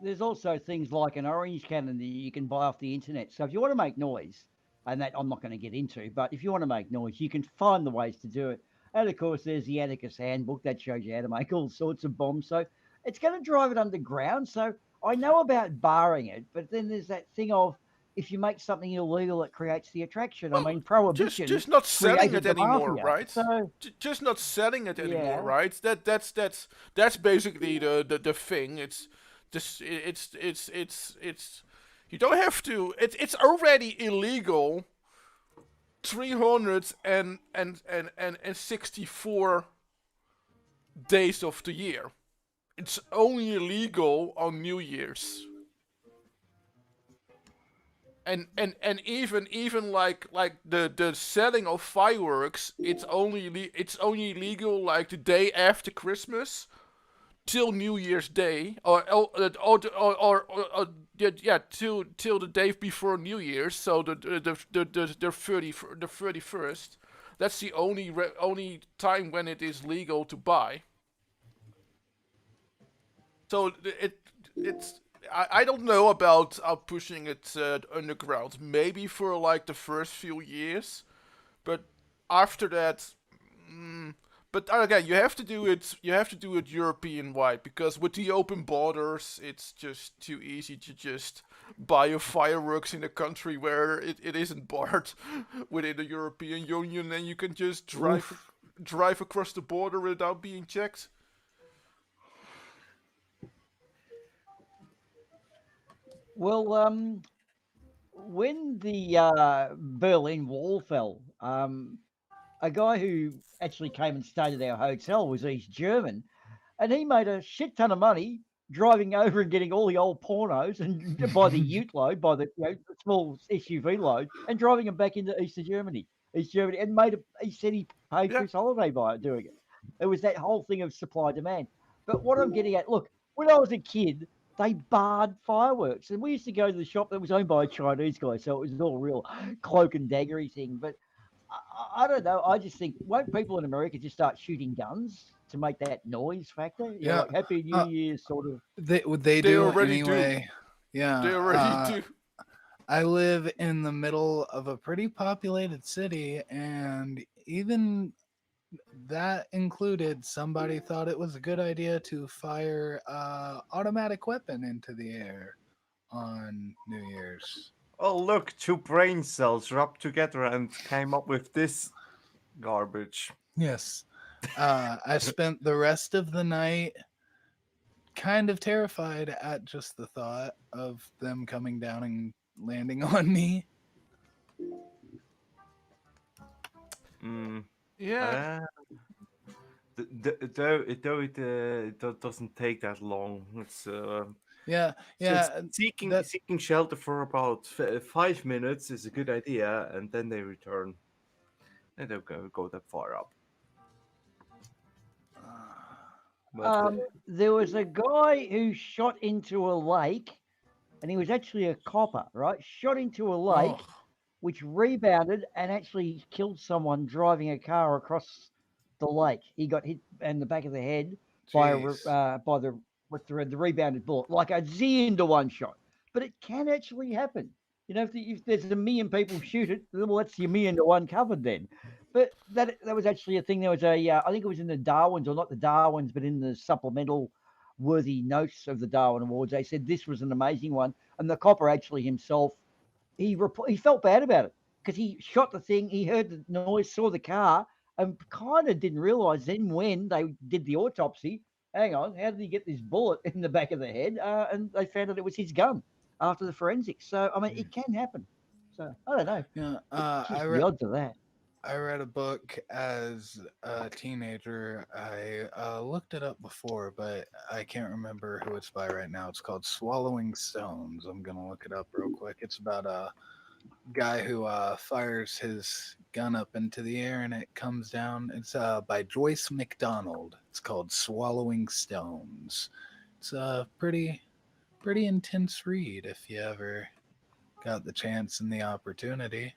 There's also things like an orange cannon that you can buy off the internet. So if you want to make noise, and that I'm not going to get into, but if you want to make noise, you can find the ways to do it. And of course, there's the Atticus Handbook that shows you how to make all sorts of bombs. So it's going to drive it underground. So I know about barring it, but then there's that thing of if you make something illegal, it creates the attraction. I Well, mean, prohibition just not selling created it the anymore, mafia. right? So Just not selling it anymore, yeah, right? That's basically the thing. It's just it's you don't have to. It's already illegal 364 days of the year. It's only illegal on New Year's. And even like the selling of fireworks, it's only legal like the day after Christmas till New Year's Day, yeah, till the day before New Year's. So the 31st. That's the only time when it is legal to buy. So it's I don't know about pushing it underground. Maybe for like the first few years, but after that, but again, you have to do it. You have to do it European wide because with the open borders, it's just too easy to just buy a fireworks in a country where it isn't barred within the European Union, and you can just drive across the border without being checked. well, when the Berlin Wall fell, a guy who actually came and stayed at our hotel was East German, and he made a shit ton of money driving over and getting all the old pornos and by the ute load, by the the small SUV load, and driving them back into East Germany, and made a. He said he paid for Yeah, his holiday by doing it. It was that whole thing of supply demand. But what I'm getting at, look, when I was a kid, they barred fireworks, and we used to go to the shop that was owned by a Chinese guy, so it was all real cloak and daggery thing. But I don't know. I just think won't people in America just start shooting guns to make that noise factor? You know, Yeah. like Happy New Uh, Year sort of. they they do already do. anyway. Yeah. They already do. I live in the middle of a pretty populated city, and even That included somebody thought it was a good idea to fire automatic weapon into the air on New Year's. Oh, look, two brain cells rubbed together and came up with this garbage. Yes. I spent the rest of the night kind of terrified at just the thought of them coming down and landing on me. Mm. Yeah, Uh, it doesn't take that long. Yeah, It's yeah, that seeking shelter for about 5 minutes is a good idea, and then they return. They don't go that far up. But There was a guy who shot into a lake, and he was actually a copper, right? Shot into a oh, lake, which rebounded and actually killed someone driving a car across the lake. He got hit in the back of the head by jeez. by the with the rebounded bullet, like a Z into one shot. But it can actually happen. You know, if there's a million people shoot it, well, that's your million to one covered then. But that was actually a thing. There was I think it was in the Darwins, or not the Darwins, but in the supplemental worthy notes of the Darwin Awards. They said this was an amazing one, and the copper actually himself he felt bad about it because he shot the thing. He heard the noise, saw the car, and kind of didn't realize then when they did the autopsy. Hang on, how did he get this bullet in the back of the head? And they found out it was his gun after the forensics. So I mean, it can happen. So I don't know. Yeah, Just the odds of that. I read a book as a teenager. I looked it up before, but I can't remember who it's by right now. It's called Swallowing Stones. I'm gonna look it up real quick. It's about a guy who fires his gun up into the air and it comes down. It's by Joyce McDonald. It's called Swallowing Stones. It's a pretty intense read if you ever got the chance and the opportunity.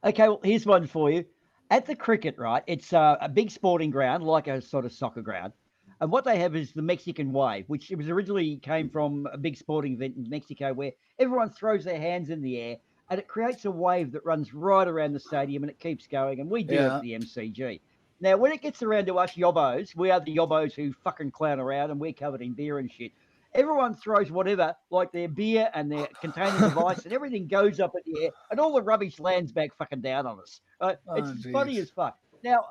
Okay, well, here's one for you. At the cricket, right? It's a big sporting ground, like a sort of soccer ground. And what they have is the Mexican wave, which it was originally came from a big sporting event in Mexico where everyone throws their hands in the air and it creates a wave that runs right around the stadium and it keeps going. And we do it at Yeah. the MCG. Now, when it gets around to us yobbos, we are the yobbos who fucking clown around and we're covered in beer and shit. Everyone throws whatever, like their beer and their containers of ice, and everything goes up in the air, and all the rubbish lands back fucking down on us. It's Oh, funny jeez. as fuck. Now,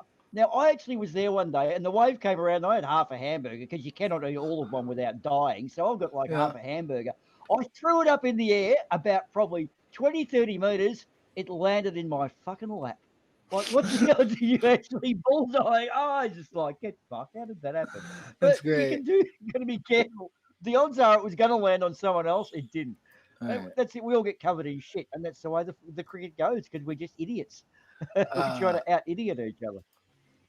I actually was there one day, and the wave came around. And I had half a hamburger because you cannot eat all of one without dying. So I've got like Yeah. half a hamburger. I threw it up in the air about probably 20, 30 meters. It landed in my fucking lap. Like, what the hell did you actually bullseye? Oh, I just like, get fucked. How did that happen? That's But you got to be careful. The odds are it was going to land on someone else. It didn't. Right. That's it. We all get covered in shit, and that's the way the cricket goes because we're just idiots. We try to out idiot each other.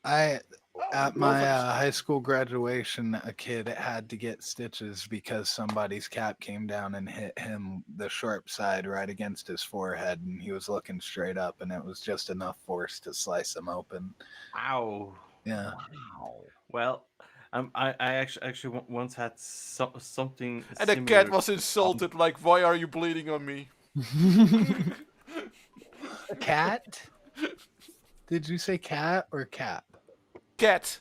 I oh, At both my of high school graduation, a kid had to get stitches because somebody's cap came down and hit him the sharp side right against his forehead, and he was looking straight up, and it was just enough force to slice him open. ow. Yeah. Wow. Well, I actually once had something And the similar. cat was insulted, like, why are you bleeding on me? Cat? Did you say cat or cap? Cat.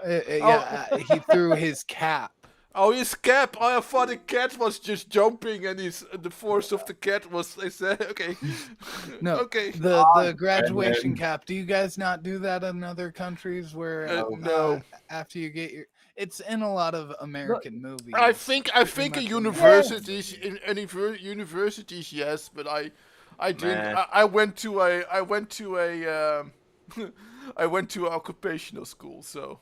Yeah, he threw his cap. Oh, his cap. I thought the cat was just jumping, and the force of the cat was. I said, okay, No, okay. the graduation cap. Do you guys not do that in other countries where No. after you get your? It's in a lot of American movies. I think Pretty in much universities, universities, yes, but I didn't. Man. I went to a I went to occupational school, so.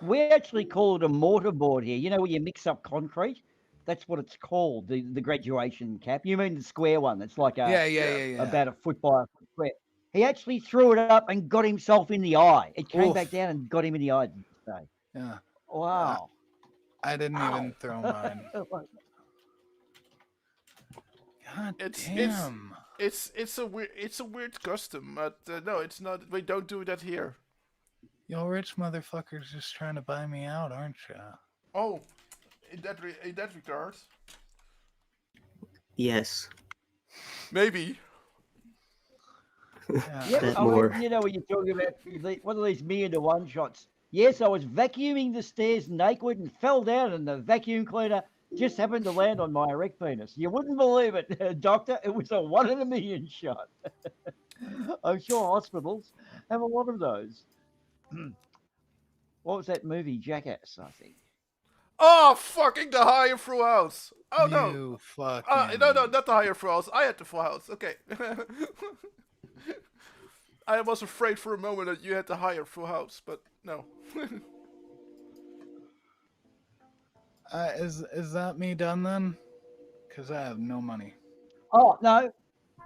We actually call it a mortarboard here. You know where you mix up concrete? That's what it's called, the graduation cap. You mean the square one that's like Yeah. about a foot by a foot square. He actually threw it up and got himself in the eye. It came back Oof. down and got him in the eye. So, Yeah. wow. I didn't even throw mine. Like, God It's damn. it's a weird custom, but no, it's not. We don't do that here. Y'all rich motherfuckers just trying to buy me out, aren't ya? Oh, in that regard, Yes. maybe. Yep, Bit I more. reckon you know what you're talking about. One of these 1,000,000 to 1 shots. Yes, I was vacuuming the stairs naked and fell down, and the vacuum cleaner just happened to land on my erect penis. You wouldn't believe it, doctor. It was a 1 in a million shot. I'm sure hospitals have a lot of those. What was that movie? Jackass, I think. Oh, fucking the higher through house. Oh no. You fucking. No, not the higher through house. I had the full house. Okay. I was afraid for a moment that you had the higher full house, but no. Is that me done then? Because I have no money. Oh, no.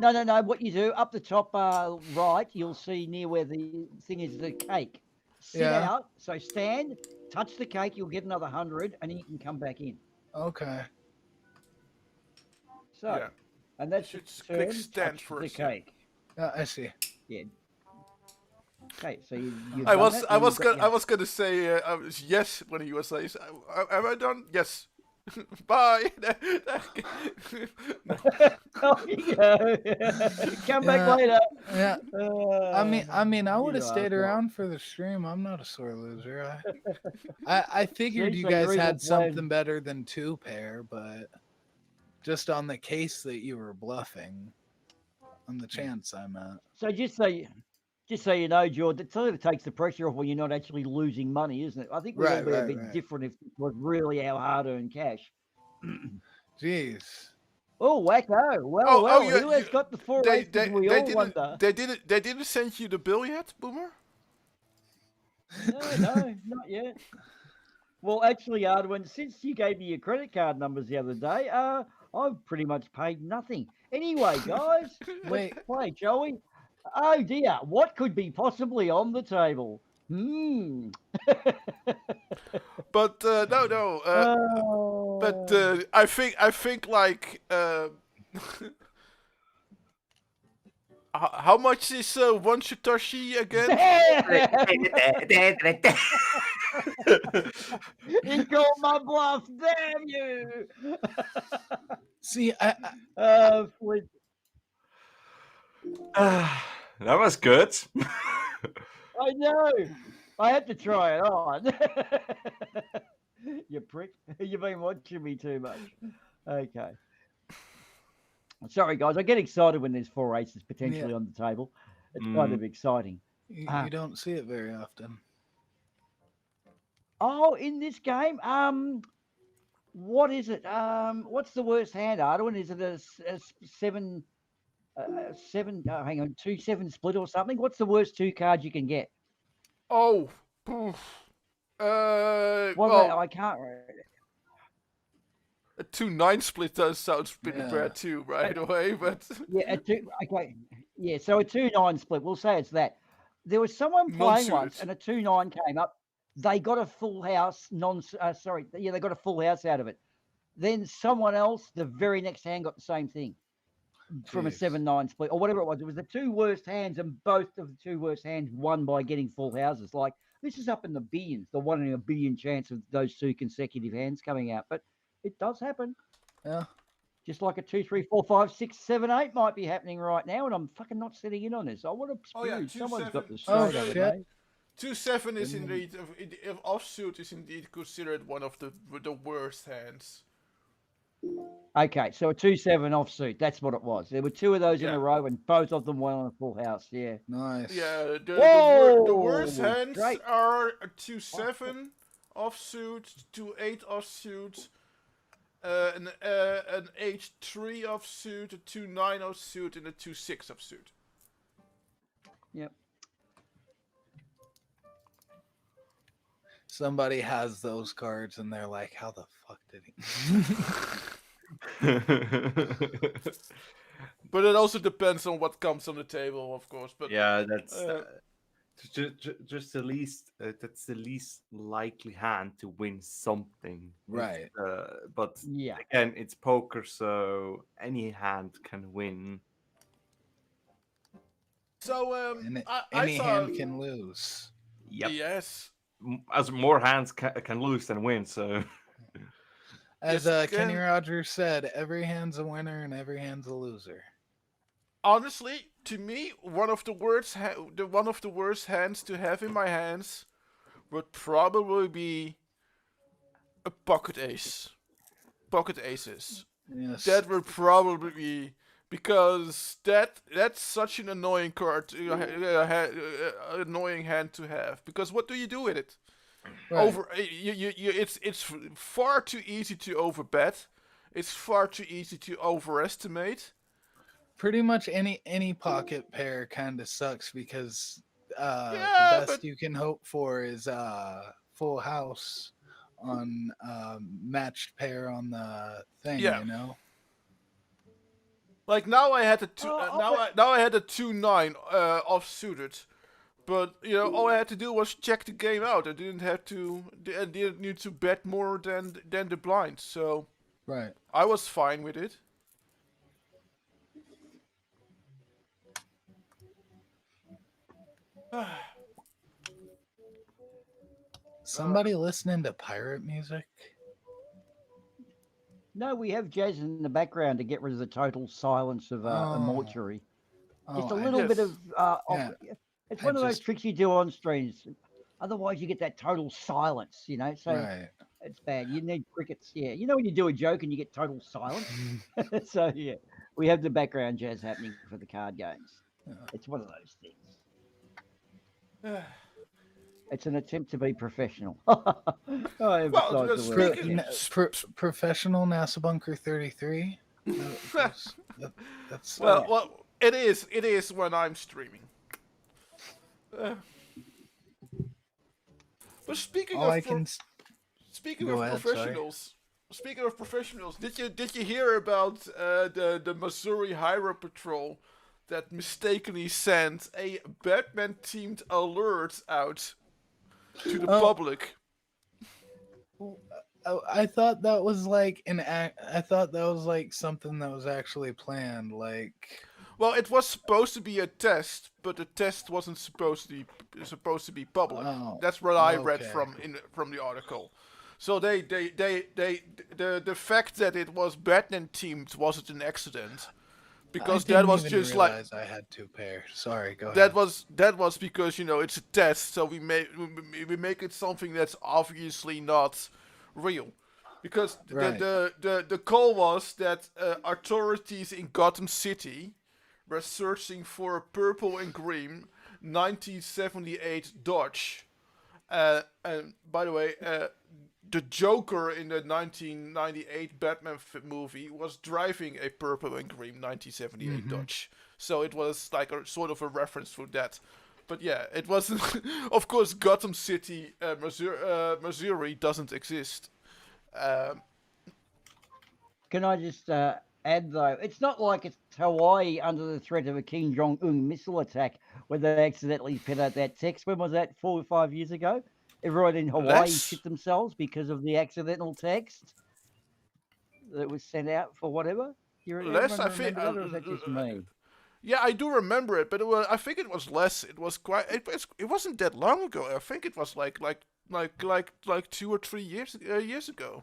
No. What you do, up the top right, you'll see near where the thing is the cake. Sit Yeah. out. So stand, touch the cake, you'll get another 100, and then you can come back in. Okay. So, Yeah. and that's You the should click turn, stand touch first, the yeah. cake. I see. Yeah. Okay, so you've I done was that, I then was you've got gonna your- I was gonna say yes when he was saying. Am I done? Yes. Bye. Off you go. Come back Yeah. later. Yeah. I mean, I You would have stayed asshole. around for the stream. I'm not a sore loser. I figured See, you so you're guys evil had something plan. better than 2 pair, but just on the case that you were bluffing, on the chance I'm at. So just so you know, George, it sort of takes the pressure off when you're not actually losing money, isn't it? I think we'd all Right, be a right, bit right. different if it was really our hard-earned cash. Jeez. Oh, wacko! Well, Oh, who has got the four they aces? We all wonder. they didn't send you the bill yet, Boomer. No, not yet. Well, actually, Ardawen, since you gave me your credit card numbers the other day, I've pretty much paid nothing. Anyway, guys, Wait. let's play, shall we? Oh dear, what could be possibly on the table? But no. But Oh. I think like how much is one Satoshi again? He called my bluff. Damn you! See, Flip. That was good. I know. I had to try it on. You prick. You've been watching me too much. Okay. Sorry, guys. I get excited when there's four aces potentially on the table. It's kind of exciting. you don't see it very often. Oh, in this game, what is it? What's the worst hand, Ardawen? Is it a seven? Hang on, 2-7 split or something. What's the worst two cards you can get? Oh, poof. Well, I can't. A 2-9 split does sound pretty Yeah. bad too, right away. But Yeah, a two. Okay, yeah. So a 2-9 split. We'll say it's that. There was someone playing once, Non-suited. and a 2-9 came up. They got a full house. They got a full house out of it. Then someone else, the very next hand, got the same thing from a Jeez. 7-9 split or whatever it was. It was the two worst hands, and both of the two worst hands won by getting full houses. Like this is up in the billions, the 1 in a billion chance of those two consecutive hands coming out. But it does happen. Yeah. Just like a 2, 3, 4, 5, 6, 7, 8 might be happening right now, and I'm fucking not sitting in on this. I want to Oh, yeah, spew. Someone's 2-7. got the Oh, straight of it, shit. mate. 2-7 is indeed, if offsuit is indeed considered one of the worst hands. Okay, so a 2-7 offsuit. That's what it was. There were two of those in Yeah. a row, and both of them won on a full house. Yeah. Nice. Yeah, the worst Whoa, hands great. are a 2-7 offsuit, 2-8 offsuit, an 8-3 offsuit, a 2-9 offsuit, and a 2-6 offsuit. Yep. Somebody has those cards and they're like, how the fuck did he? But it also depends on what comes on the table, of course. But Yeah, that's just the least. That's the least likely hand to win something. Right. But Yeah. again, it's poker, so any hand can win. so And I any saw, hand can lose. Yep. Yes. As more hands can lose than win, so As Yes, Kenny can- Rogers said, every hand's a winner and every hand's a loser. honestly, to me, one of the worst hands to have in my hands would probably be a pocket ace. Pocket aces. Yes. That would probably be because that's such an annoying annoying hand to have. Because what do you do with it? Right. It's far too easy to overbet. It's far too easy to overestimate. Pretty much any pocket pair kind of sucks because the Yeah, but best you can hope for is full house on matched pair on the thing, yeah, you know. like now I had a Oh, but now I had a 2-9 off suited, but all I had to do was check the game out. I didn't need to bet more than the blind, so Right. I was fine with it. Somebody listening to pirate music? no, we have jazz in the background to get rid of the total silence of a Oh, mortuary. oh, Just a I little bit Yes. of yeah. it's I one of those just tricks you do on streams. Otherwise, you get that total silence. So right. it's bad. You need crickets. Yeah, when you do a joke and you get total silence. So yeah, we have the background jazz happening for the card games. It's one of those things. It's an attempt to be professional. I Well, emphasize the word. speaking, Yeah. Professional NASA Bunker 33. That's well, well, it is when I'm streaming. Uh, but all I can speaking go of ahead. Sorry. professionals, did you hear about the Missouri Highway Patrol that mistakenly sent a Batman themed alert out to the Oh, public? I thought that was like an act. I thought that was like something that was actually planned. Like, Well, it was supposed to be a test, but the test wasn't supposed to be public. oh, That's what I read okay, from the article. So the fact that it was Batman themed wasn't an accident I because that didn't was even just like realize I had two pairs. Sorry, go that ahead. was because it's a test, so we make it something that's obviously not real. Because Right. the call was that authorities in Gotham City were searching for a purple and green 1978 Dodge. And by the way, the Joker in the 1998 Batman movie was driving a purple and green 1978 Mm-hmm. Dodge. So it was like a sort of a reference for that. But yeah, it wasn't. Of course, Gotham City, Missouri doesn't exist. Um, Can I just add though? It's not like it's Hawaii under the threat of a Kim Jong Un missile attack when they accidentally put out that text. When was that? 4 or 5 years ago. Everyone in Hawaii less, shit themselves because of the accidental text that was sent out for whatever. less. Everyone I think. remember that, or is that just me? Yeah, I do remember it, but I think it was less. It was quite. It wasn't that long ago. I think it was like 2 or 3 years ago.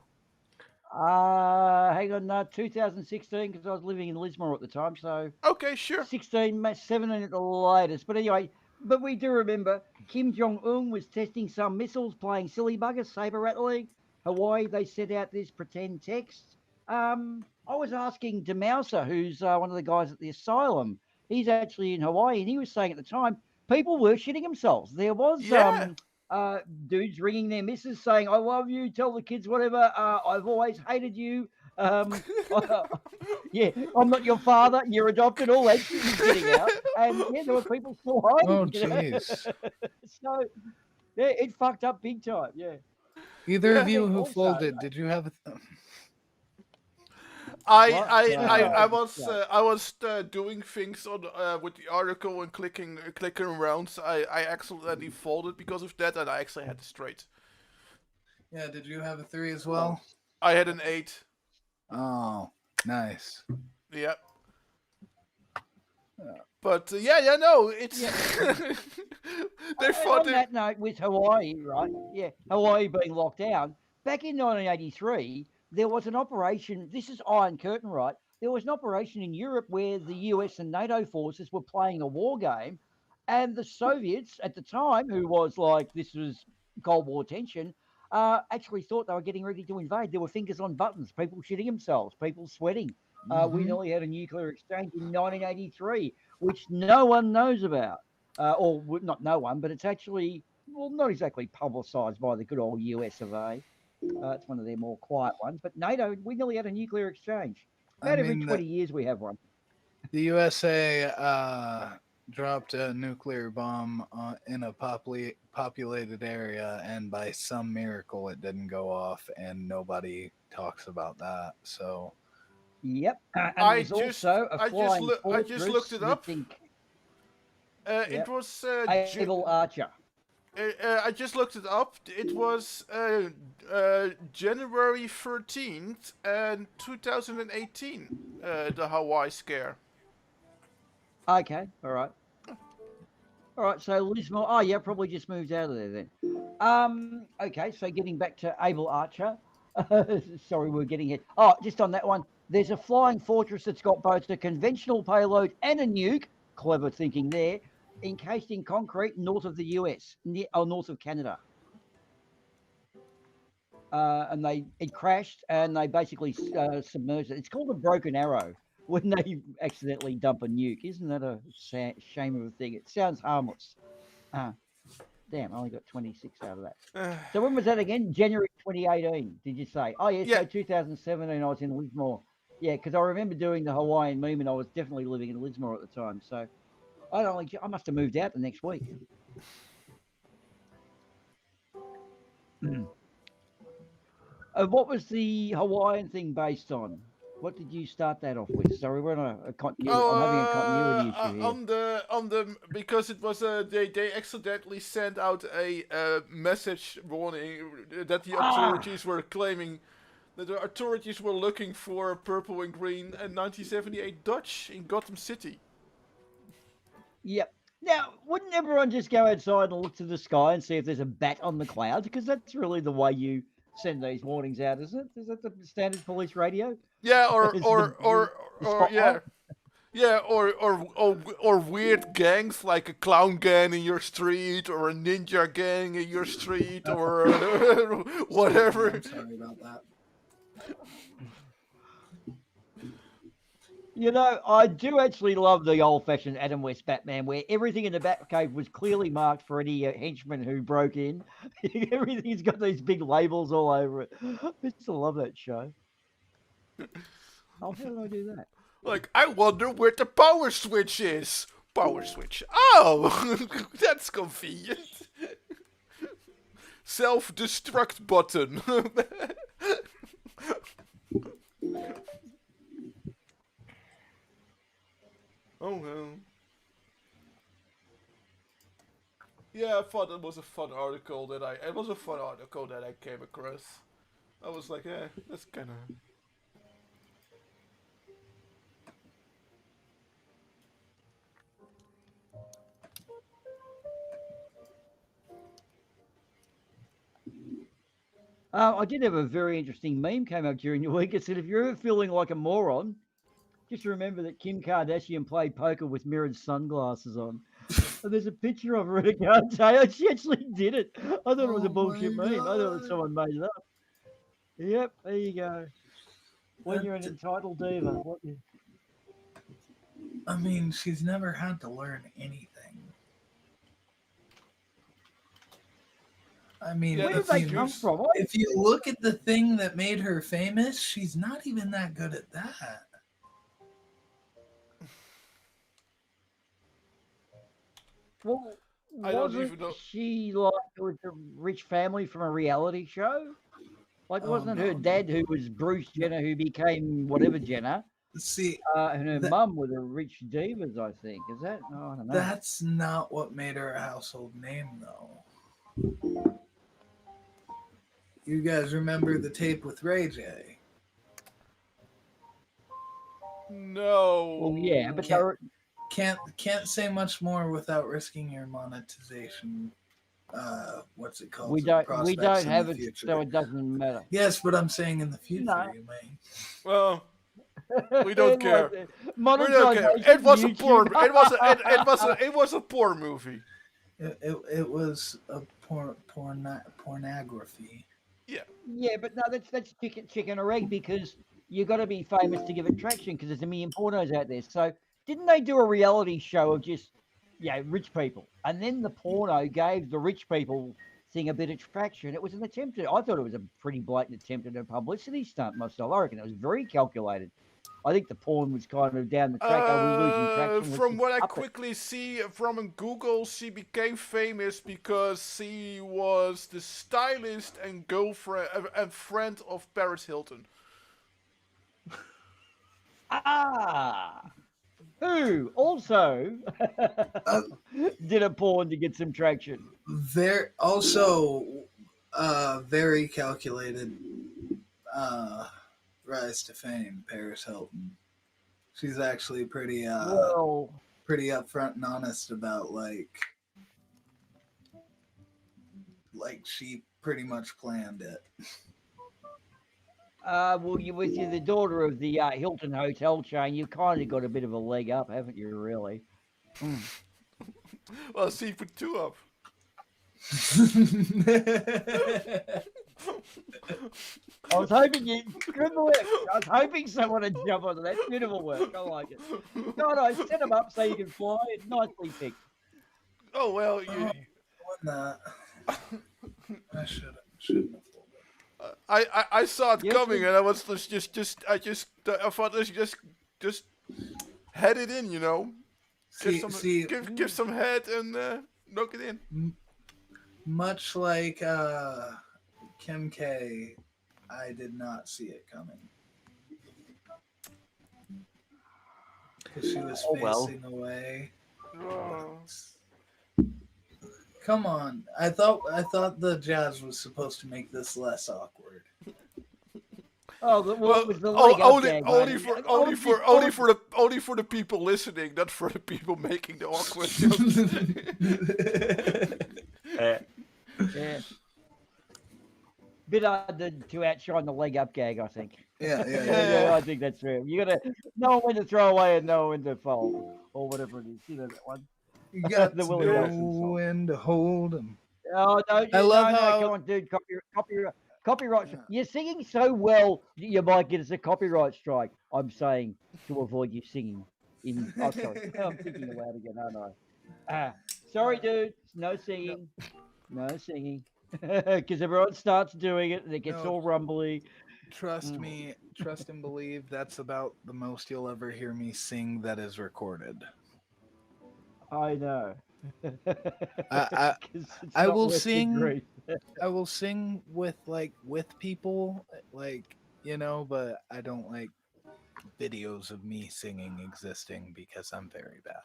Hang on, no, 2016 because I was living in Lismore at the time, so Okay, sure. 16, 17 at the latest. But anyway, but we do remember Kim Jong Un was testing some missiles, playing silly buggers, saber rattling. Hawaii, they sent out this pretend text. I was asking Demouser, who's one of the guys at the asylum. He's actually in Hawaii, and he was saying at the time people were shitting themselves. There was Yeah. dudes ringing their missus saying, "I love you, tell the kids whatever. I've always hated you. Um, yeah, I'm not your father. You're adopted." All that shit was getting out, and yeah, there were people still Oh, hiding. jeez. So yeah, it fucked up big time. Yeah. Either of Yeah. you Hey, who also, folded, did you have a? what? I was doing things on with the article and clicking around. So I accidentally folded because of that, and I actually had it straight. Yeah, did you have a 3 as well? I had an 8. Oh, nice. Yeah. But no, it's they thought On that note, with Hawaii, right? Yeah, Hawaai being locked down. Back in 1983, there was an operation. This is Iron Curtain, right? there was an operation in Europe where the US and NATO forces were playing a war game, and the Soviets at the time, who was like, this was Cold War tension, actually thought they were getting ready to invade. There were fingers on buttons, people shitting themselves, people sweating. We Mhm. nearly had a nuclear exchange in 1983, which no one knows about. Not no one, but it's actually, well, not exactly publicised by the good old US of A. It's one of their more quiet ones. But NATO, we nearly had a nuclear exchange. I About every mean, 20 years we have one. the USA dropped a nuclear bomb in a populated area, and by some miracle, it didn't go off, and nobody talks about that. So, Yep. And I there's just, also a flying I just looked fortress it that up. think, It yep, was Able Archer. I just looked it up. It was January 13th, 2018. The Hawaii scare. Okay, all right. All right, so Lismore, oh yeah, probably just moved out of there then. Okay, so getting back to Able Archer. Sorry, we're getting hit. Oh, just on that one, there's a flying fortress that's got both a conventional payload and a nuke. Clever thinking there, encased in concrete north of the US, north of Canada. And it crashed and they basically submerged it. It's called a broken arrow when they accidentally dump a nuke. Isn't that a shame of a thing? It sounds harmless. Damn, I only got 26 out of that. So when was that again? January 2018, did you say? Oh, yeah, Yeah. so 2017, I was in Lismore. Yeah, because I remember doing the Hawaiian meme and I was definitely living in Lismore at the time. So I must have moved out the next week. What was the Hawaiian thing based on? What did you start that off with? Sorry, we're on a continuity. I'm having a continuity issue here. On the because it was they accidentally sent out a message warning that the authorities were claiming that the authorities were looking for purple and green 1978 Dodge in Gotham City. Yep. Now, wouldn't everyone just go outside and look to the sky and see if there's a bat on the clouds? Because that's really the way you send these warnings out, isn't it? Is that the standard police radio? Yeah, Is the spotlight? yeah. Yeah, or weird gangs like a clown gang in your street, or a ninja gang in your street, or whatever. I'm sorry about that. You know, I do actually love the old-fashioned Adam West Batman, where everything in the Batcave was clearly marked for any henchman who broke in. Everything's got these big labels all over it. I used to love that show. Oh, how did I do that? Like, I wonder where the power switch is. Power switch. Oh, that's convenient. Self-destruct button. Oh well. Yeah, I thought it was a fun article that I came across. I was like, that's kind of. I did have a very interesting meme came up during the week. It said, if you're ever feeling like a moron, just remember that Kim Kardashian played poker with mirrored sunglasses on. And there's a picture of her at a card table. She actually did it. I thought it was a bullshit meme. I thought someone made it up. Yep, there you go. When you're an entitled diva. I mean, she's never had to learn anything. I mean, Where did they come from? If you look at the thing that made her famous, she's not even that good at that. Well, I don't even know. wasn't she like with a rich family from a reality show? Like, wasn't her dad, who was Bruce Jenner, who became whatever Jenner? See, and her mum was a rich divas, I think. Is that? Oh, I don't know. That's not what made her a household name, though. You guys remember the tape with Ray J? No. Well, yeah, but can't say much more without risking your monetization. What's it called? We don't have it, future. so it doesn't matter. Yes, but I'm saying in the future, No. you may. Well, We don't care. Like, We don't care. monetization, It was a poor. YouTube. It was a poor movie. It was a pornography. Yeah. Yeah, but no, that's chicken or egg, because you got to be famous to give it traction, because there's a million pornos out there. So didn't they do a reality show of just rich people, and then the porno gave the rich people thing a bit of traction? It was an attempt at, I thought it was a pretty blatant attempt at a publicity stunt myself. I reckon it was very calculated. I think the porn was kind of down the track. Are we losing traction? Let's From just what I up it. quickly see from Google, she became famous because she was the stylist and girlfriend and friend of Paris Hilton. Who also did a porn to get some traction. There also very calculated rise to fame, Paris Hilton. She's actually pretty upfront and honest about like she pretty much planned it. You with you, the daughter of the Hilton hotel chain, you've kind of got a bit of a leg up, haven't you? Really? Well, she put two up. I was hoping you good work. I was hoping someone would jump onto that. Beautiful work. I like it. No, set them up so you can fly. Nicely picked. Oh well, you. I shouldn't. I saw it Yes, coming, and I was I thought let's just head it in, you know. Give some head and knock it in. Much like Kim K, I did not see it coming. Because she was facing away. Oh. Come on. I thought the jazz was supposed to make this less awkward. Oh, well, it was the leg up gag, only for the people listening, not for the people making the awkward jokes. Yeah. Bit hard to outshine the leg up gag, I think. Yeah. I think that's fair. You gotta know when to throw away and know when to fold, or whatever it is. You know that one. You got The to Willie Nelson know song. when to hold 'em. Oh, no, I love no, how- come on, dude. Copyright. You're singing so well, you might get us a copyright strike. I'm saying to avoid you singing in. Oh, sorry. I'm thinking aloud again, aren't I? Sorry, dude. No singing. No singing. Because everyone starts doing it and it gets No. all rumbly. Trust me, trust and believe, that's about the most you'll ever hear me sing that is recorded. I know. I 'Cause it's I not will worth your sing- grief. I will sing with people, but I don't like videos of me singing existing because I'm very bad.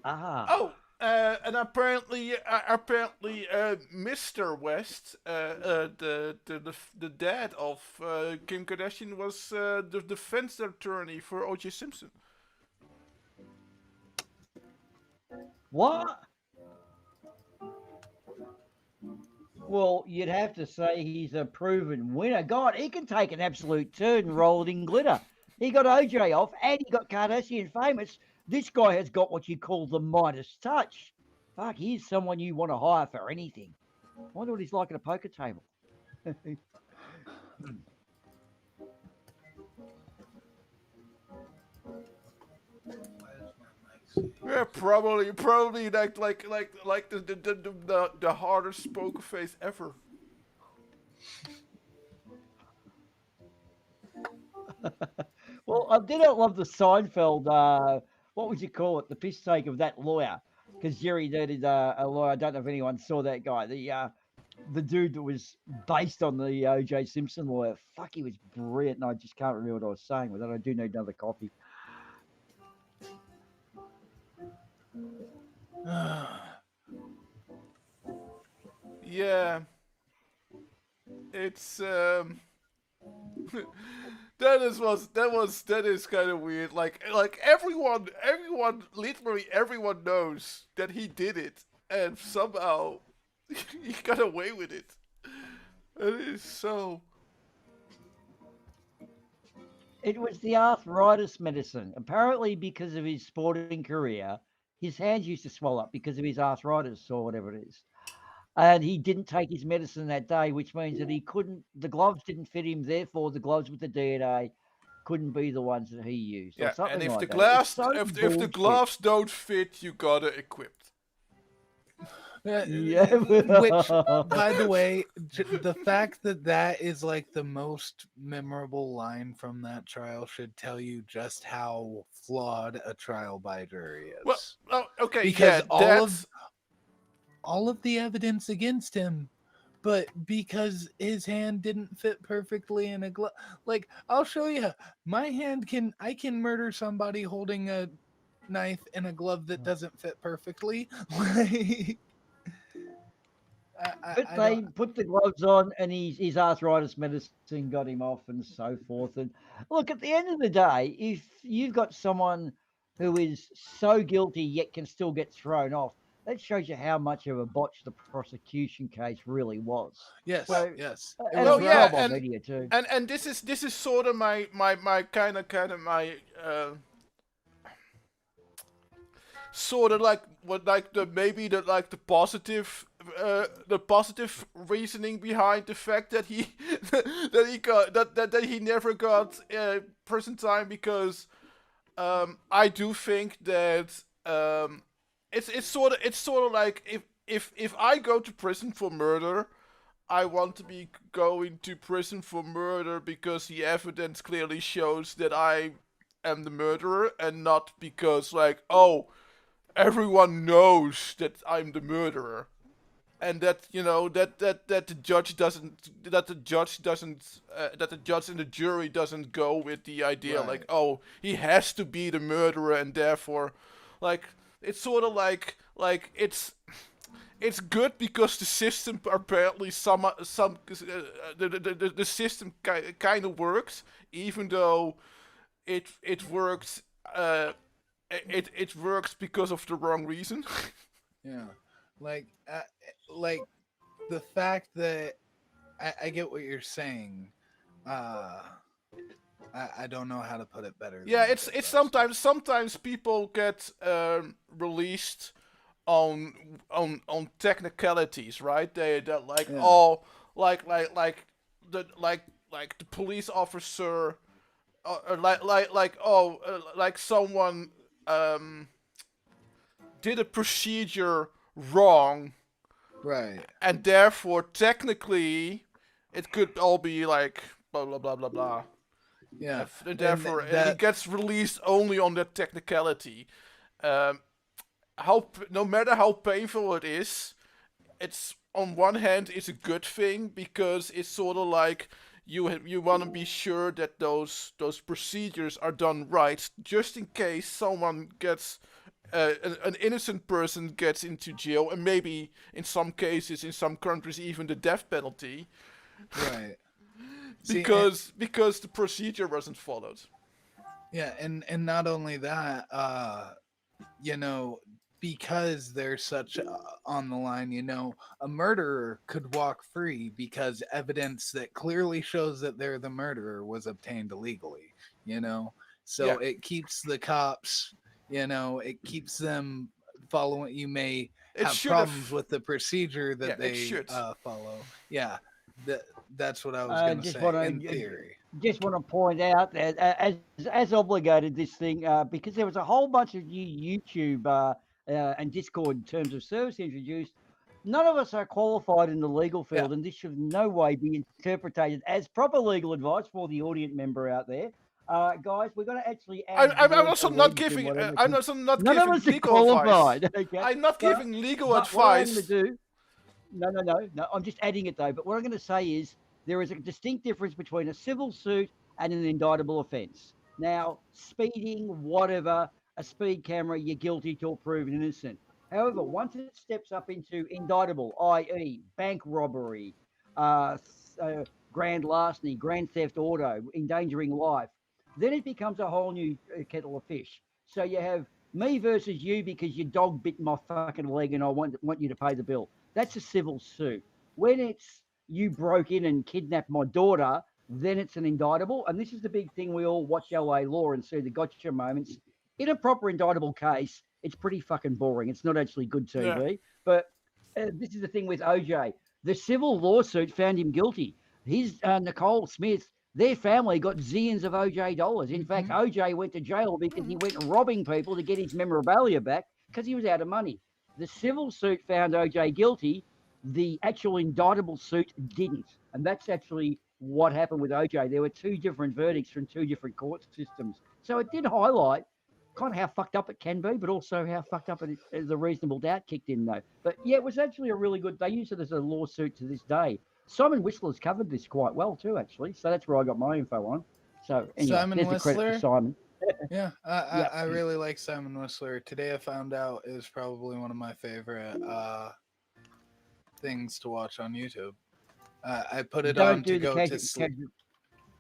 Oh, and apparently, Mr. West, the dad of Kim Kardashian, was the defense attorney for O.J. Simpson. What? Well, you'd have to say he's a proven winner. God, he can take an absolute turd and roll it in glitter. He got OJ off and he got Kardashian famous. This guy has got what you call the Midas touch. Fuck, he's someone you want to hire for anything. I wonder what he's like at a poker table. Yeah, probably like the hardest poker face ever. Well, I did not love the Seinfeld. What would you call it? The piss take of that lawyer, because Jerry did a lawyer. I don't know if anyone saw that guy. The dude that was based on the O.J. Simpson lawyer. Fuck, he was brilliant, and I just can't remember what I was saying with that. I do need another copy. Yeah, it's that is kind of weird. Like everyone, literally everyone knows that he did it, and somehow he got away with it. It is so. It was the arthritis medicine. Apparently, because of his sporting career, his hands used to swell up because of his arthritis or whatever it is. And he didn't take his medicine that day, which means that he couldn't, the gloves didn't fit him. Therefore, the gloves with the DNA couldn't be the ones that he used or Yeah, and something if the like that. It's glass, so if the bullshit. gloves don't fit, you gotta equip. Yeah. Which, by the way, the fact that that is like the most memorable line from that trial should tell you just how flawed a trial by jury is. Well, oh, okay, because yeah, that's all of the evidence against him, but because his hand didn't fit perfectly in a glove, like I'll show you, my hand I can murder somebody holding a knife in a glove that doesn't fit perfectly. Like, But I they don't. put the gloves on, and his arthritis medicine got him off, and so forth. And look, at the end of the day, if you've got someone who is so guilty yet can still get thrown off, that shows you how much of a botch the prosecution case really was. Yes, So, yes, it and was well, a yeah, job rough. on media too. and this is sort of my kind of my sort of like what like the maybe the like the positive reasoning behind the fact that he that he got that he never got prison time, because I do think that it's sort of like if I go to prison for murder, I want to be going to prison for murder because the evidence clearly shows that I am the murderer, and not because like, oh, everyone knows that I'm the murderer, and that that the judge doesn't that the judge and the jury doesn't go with the idea Right. like, oh, he has to be the murderer, and therefore, like, it's sort of like it's good because the system apparently the system kind of works, even though it works it works because of the wrong reason. Yeah, like like the fact that I get what you're saying. Uh, I don't know how to put it better. Yeah, than you it's did, it's Buster. sometimes people get released on technicalities, right? They like, Yeah. oh, like the police officer, like someone did a procedure wrong, Right. and therefore technically it could all be like blah blah blah blah blah. Yeah. And And therefore he that gets released only on that technicality. Um, no matter how painful it is, it's on one hand it's a good thing because it's sort of like you want to be sure that those procedures are done right, just in case someone gets an innocent person gets into jail, and maybe in some cases, in some countries, even the death penalty, right. See, because the procedure wasn't followed. yeah, and not only that, you know, because there's such on the line, a murderer could walk free because evidence that clearly shows that they're the murderer was obtained illegally, Yeah, so it keeps the cops, it keeps them following. You may it have should problems have. with the procedure Yeah, that it they should. follow. Yeah, that that's what I was gonna Just say want in to theory. just want to point out that as obligated this thing because there was a whole bunch of new YouTube and Discord terms of service introduced. None of us are qualified in the legal Yeah. field, and this should in no way be interpreted as proper legal advice for the audience member out there. Guys, we're going to actually add I'm words also or not leads and giving. whatever. I'm also not None of giving us are legal advice. qualified. Okay, I'm not but, giving legal but what I am going advice. to do no. I'm just adding it though. But what I'm going to say is there is a distinct difference between a civil suit and an indictable offence. Now, speeding, whatever, a speed camera, you're guilty till proven innocent. However, once it steps up into indictable, i.e., bank robbery, uh, grand larceny, grand theft auto, endangering life, then it becomes a whole new kettle of fish. So you have me versus you because your dog bit my fucking leg and I want you to pay the bill. That's a civil suit. When it's you broke in and kidnapped my daughter, then it's an indictable. And this is the big thing. We all watch LA Law and see the gotcha moments. In a proper indictable case, it's pretty fucking boring. It's not actually good Yeah. TV. But this is the thing with OJ. The civil lawsuit found him guilty. His Nicole Smith, their family got zillions of OJ dollars. In fact, OJ went to jail because he went robbing people to get his memorabilia back because he was out of money. The civil suit found OJ guilty. The actual indictable suit didn't. And that's actually what happened with OJ. There were two different verdicts from two different court systems. So it did highlight kind of how fucked up it can be, but also how fucked up the reasonable doubt kicked in, though. But yeah, it was actually a really good. They use it as a lawsuit to this day. Simon Whistler's covered this quite well too, actually. So that's where I got my info on. So anyway, Simon there's the credit Whistler? for Simon. Yeah, Yeah. I really like Simon Whistler. Today I found out is probably one of my favorite things to watch on YouTube. I put it on to go to sleep.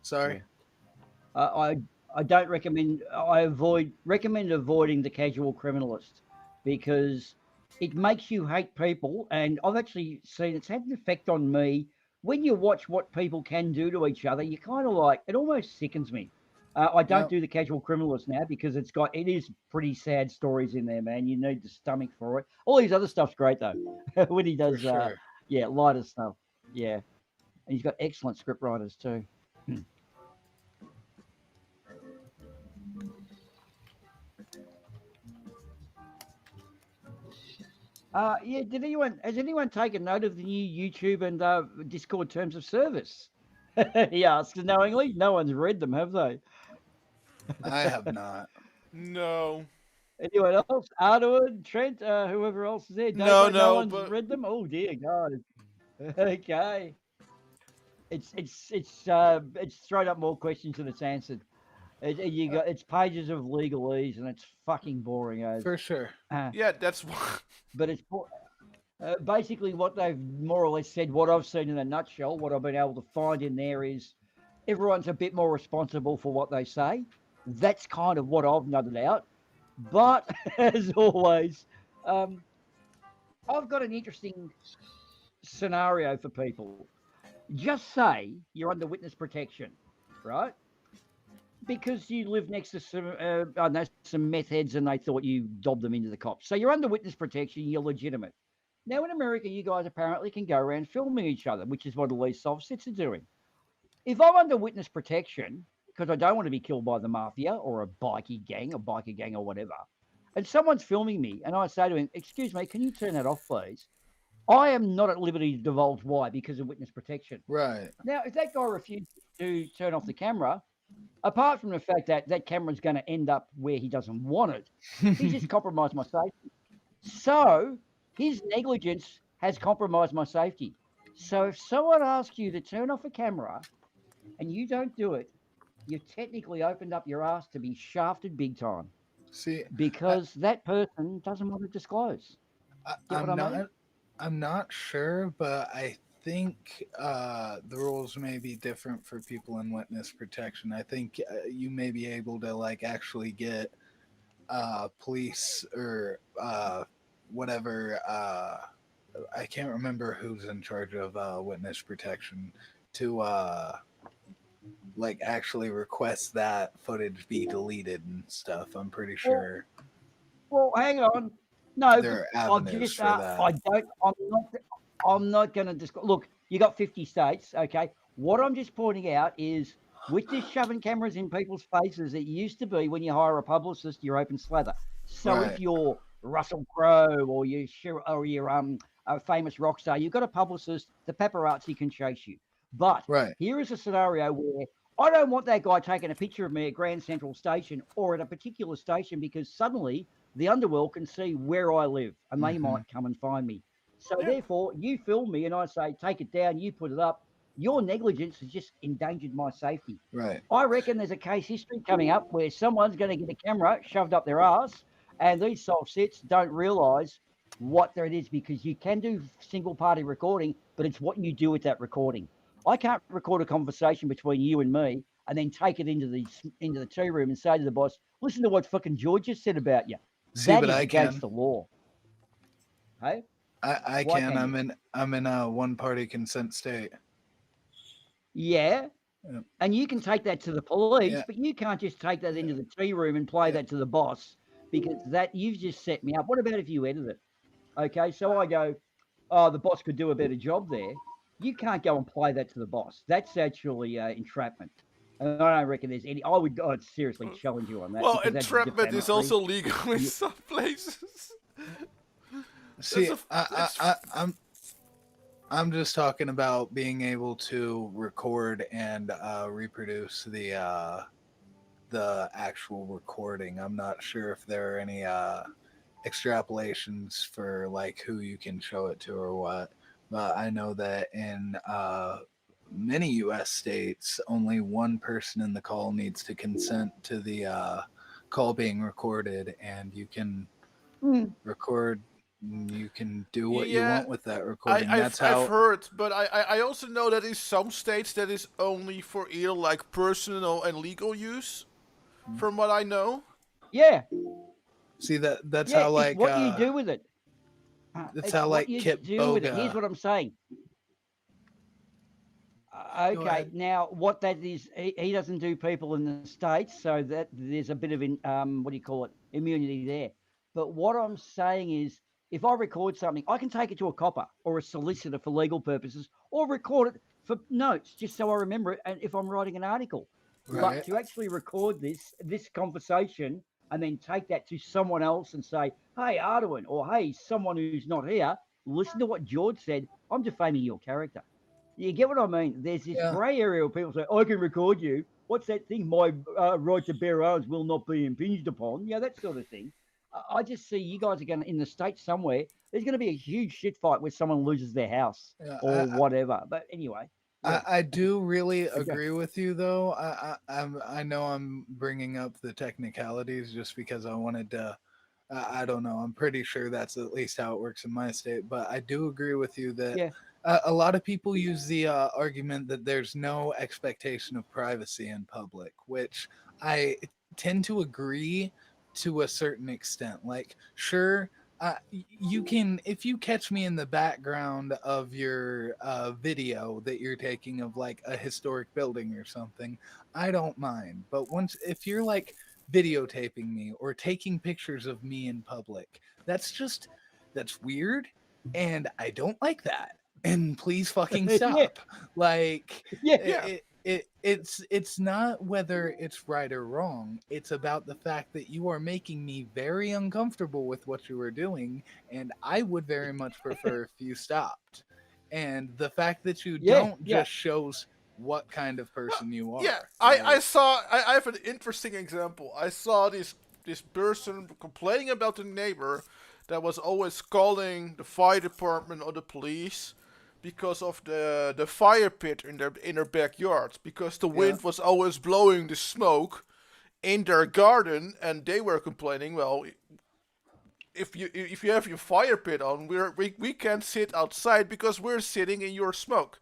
Sorry. I don't recommend. I recommend avoiding the casual criminalist because it makes you hate people, and I've actually seen it's had an effect on me. When you watch what people can do to each other, you kind of like it almost sickens me. I don't Yep. do the casual criminalist now because it is pretty sad stories in there, man. You need the stomach for it. All these other stuff's great though. When he For does, sure. yeah, lighter stuff. Yeah, and he's got excellent script writers too. Yeah. Has anyone taken note of the new YouTube and Discord terms of service? He asks knowingly. No one's read them, have they? I have not. No. Anyone else? Ardawen, Trent, whoever else is there. No, No no, one's but read them. Oh dear God. Okay. It's thrown up more questions than it's answered. It's pages of legalese and it's fucking boring as. For sure. yeah, that's why. But it's basically what they've more or less said. What I've seen in a nutshell, what I've been able to find in there is everyone's a bit more responsible for what they say. That's kind of what I've nutted out. But as always, I've got an interesting scenario for people. Just say you're under witness protection, right? Because you live next to some meth heads and they thought you dobbed them into the cops. So you're under witness protection, you're legitimate. Now in America, you guys apparently can go around filming each other, which is what all these soft sits are doing. If I'm under witness protection, because I don't want to be killed by the mafia or a bikie gang or whatever, and someone's filming me and I say to him, excuse me, can you turn that off, please? I am not at liberty to divulge why because of witness protection. Right. Now, if that guy refuses to turn off the camera, apart from the fact that that camera's going to end up where he doesn't want it, he's just compromised my safety. So his negligence has compromised my safety. So if someone asks you to turn off a camera and you don't do it, you've technically opened up your ass to be shafted big time. See, because that person doesn't want to disclose. I'm not sure, but I think the rules may be different for people in witness protection. I think you may be able to like actually get police or whatever. I can't remember who's in charge of witness protection to like actually request that footage be deleted and stuff. I'm pretty sure. Well, hang on. No, there are avenues for that. I'm not going to discuss. Look, you got 50 states. Okay. What I'm just pointing out is with this shoving cameras in people's faces, it used to be when you hire a publicist, you're open slather. So if you're Russell Crowe or you're a famous rock star, you've got a publicist, the paparazzi can chase you. But here is a scenario where I don't want that guy taking a picture of me at Grand Central Station or at a particular station because suddenly the underworld can see where I live and they might come and find me. So therefore, you film me and I say, take it down, you put it up. Your negligence has just endangered my safety. Right. I reckon there's a case history coming up where someone's going to get a camera shoved up their ass and these soft sits don't realise what it is because you can do single party recording, but it's what you do with that recording. I can't record a conversation between you and me and then take it into the tea room and say to the boss, listen to what fucking George just said about you. That is against the law. Hey? I can. I'm in a one party consent state. Yeah. Yeah. And you can take that to the police, Yeah. but you can't just take that into the tea room and play that to the boss, because that you've just set me up. What about if you edit it? Okay, so I go, oh, the boss could do a better job there. You can't go and play that to the boss. That's actually entrapment. And I don't reckon there's any. I'd seriously challenge you on that, Well, because that's entrapment is defamatory. also legal in You- some places. See, That's I'm just talking about being able to record and reproduce the actual recording. I'm not sure if there are any extrapolations for like who you can show it to or what, but I know that in many U.S. states, only one person in the call needs to consent to the call being recorded, and you can Mm, record. You can do what you yeah. want with that recording. That's I've how. heard, but I also know that in some states that is only for either like personal and legal use. From what I know. yeah, See that's yeah. how It's like what you do with it. that's It's how what like you Kip do with it. Here's Boga. what I'm saying. Go Okay, ahead. now what that is, he doesn't do people in the states, so that there's a bit of what do you call it, immunity there. But what I'm saying is, if I record something, I can take it to a copper or a solicitor for legal purposes, or record it for notes, just so I remember it. And if I'm writing an article, but Right. to actually record this conversation and then take that to someone else and say, "Hey, Ardawen," or "Hey, someone who's not here, listen to what George said. I'm defaming your character." You get what I mean? There's this Yeah. grey area where people say, I can record you. What's that thing? My right to bear arms will not be impinged upon. Yeah, that sort of thing. I just see you guys are going to, in the States somewhere, there's going to be a huge shit fight where someone loses their house Yeah. or whatever. But anyway, yeah. I do really Okay. agree with you though. I know I'm bringing up the technicalities just because I wanted to. I don't know. I'm pretty sure that's at least how it works in my state. But I do agree with you that Yeah. a lot of people use the argument that there's no expectation of privacy in public, which I tend to agree to a certain extent. Like, sure, you can, if you catch me in the background of your video that you're taking of like a historic building or something, I don't mind. But once, if you're like videotaping me or taking pictures of me in public, that's weird, and I don't like that. And please fucking Yeah. stop. Like Yeah. Yeah. it's not whether it's right or wrong. It's about the fact that you are making me very uncomfortable with what you are doing, and I would very much prefer if you stopped. And the fact that you Yeah. don't Yeah. just shows what kind of person you are. Yeah, Like, I have an interesting example. I saw this person complaining about the neighbor that was always calling the fire department or the police because of the fire pit in their backyard, because the wind was always blowing the smoke in their garden, and they were complaining, well, if you have your fire pit on, we can't sit outside because we're sitting in your smoke.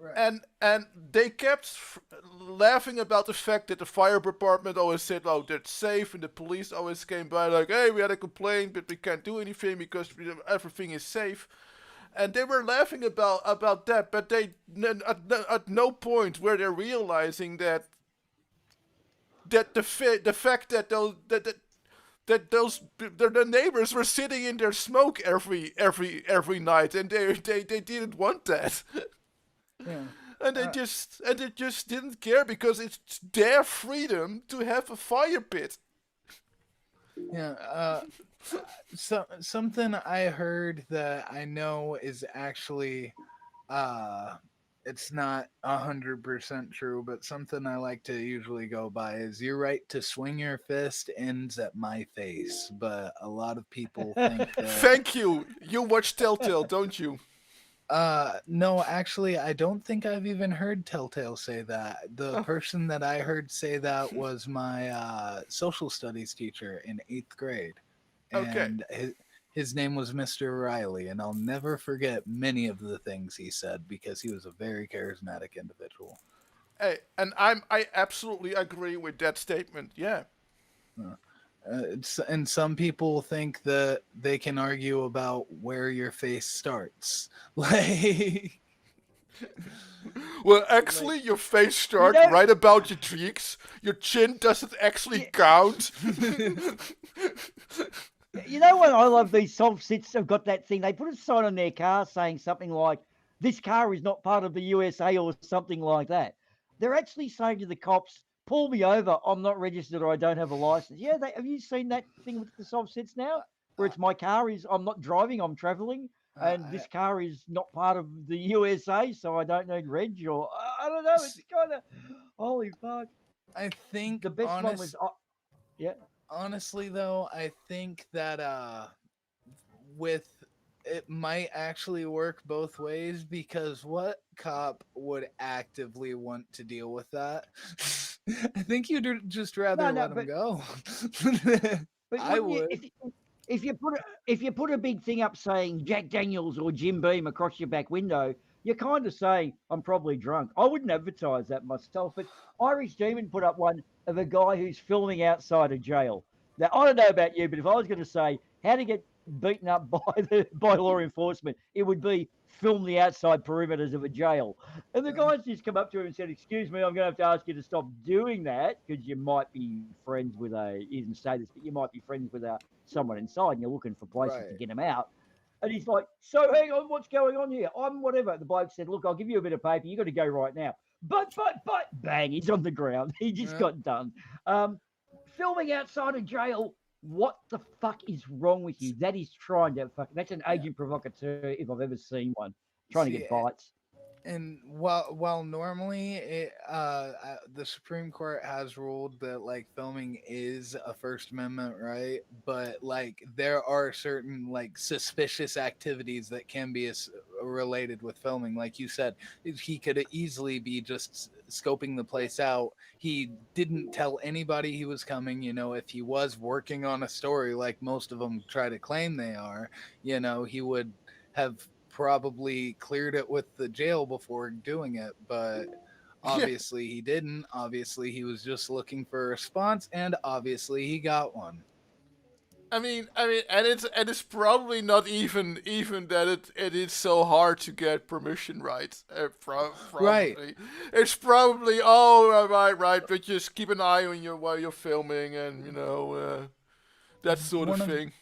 right. And they kept laughing about the fact that the fire department always said, "Oh, that's safe," and the police always came by like, "Hey, we had a complaint, but we can't do anything because everything is safe." And they were laughing about that, but they at no point were they realizing that the fact that those the neighbors were sitting in their smoke every night, and they didn't want that. Yeah. And they just didn't care because it's their freedom to have a fire pit. Yeah. Something I heard that I know is actually it's not 100% true, but something I like to usually go by is your right to swing your fist ends at my face. But a lot of people think that Thank you. You watch Telltale, don't you? no, actually I don't think I've even heard Telltale say that. The Oh, person that I heard say that was my social studies teacher in 8th grade. okay. And his name was Mr. Riley, and I'll never forget many of the things he said because he was a very charismatic individual. Hey, and I absolutely agree with that statement. Yeah. And some people think that they can argue about where your face starts. Like, Well, actually, your face starts know- right about your cheeks. Your chin doesn't actually Yeah. count. You know what I love? These soft sits have got that thing. They put a sign on their car saying something like, "This car is not part of the USA" or something like that. They're actually saying to the cops, "Pull me over. I'm not registered or I don't have a license." Yeah, have you seen that thing with the soft sits now? Where it's my car is, I'm not driving, I'm traveling, and this car is not part of the USA, so I don't need reg or I don't know. It's kind of holy fuck. I think The best one was yeah. honestly though, I think that with it might actually work both ways because what cop would actively want to deal with that? I think you'd just rather No, let him but go. But I wouldn't you, would. if you put a big thing up saying Jack Daniels or Jim Beam across your back window, you're kind of saying I'm probably drunk. I wouldn't advertise that myself, but Irish Demon put up one of a guy who's filming outside a jail. Now I don't know about you, but if I was going to say how to get beaten up by law enforcement, it would be film the outside perimeters of a jail. And the guys just come up to him and said, "Excuse me, I'm going to have to ask you to stop doing that because you might be friends with a." He didn't say this, but you might be friends with someone inside, and you're looking for places to Right. get them out. And he's like, "So hang on, what's going on here? I'm whatever." The bloke said, "Look, I'll give you a bit of paper. You got to go right now." But, bang, he's on the ground. He just Yeah. got done. Filming outside of jail. What the fuck is wrong with you? That is trying to fuck. That's an agent provocateur if I've ever seen one. Trying to See, get bites. and while normally the Supreme Court has ruled that like filming is a First Amendment right, but like there are certain like suspicious activities that can be related with filming. Like you said, he could easily be just scoping the place out. He didn't tell anybody he was coming. You know, if he was working on a story like most of them try to claim they are, you know, he would have probably cleared it with the jail before doing it, but Yeah. obviously he didn't. Obviously he was just looking for a response, and obviously he got one. And it's probably not even that it is so hard to get permission right. Probably, Right. it's probably right, but just keep an eye on your while you're filming, and that sort of One of thing.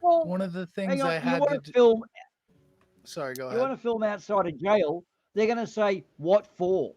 Well, one of the hang things on. I You had want to to film? sorry, go You ahead. want to film outside of jail? They're going to say what for?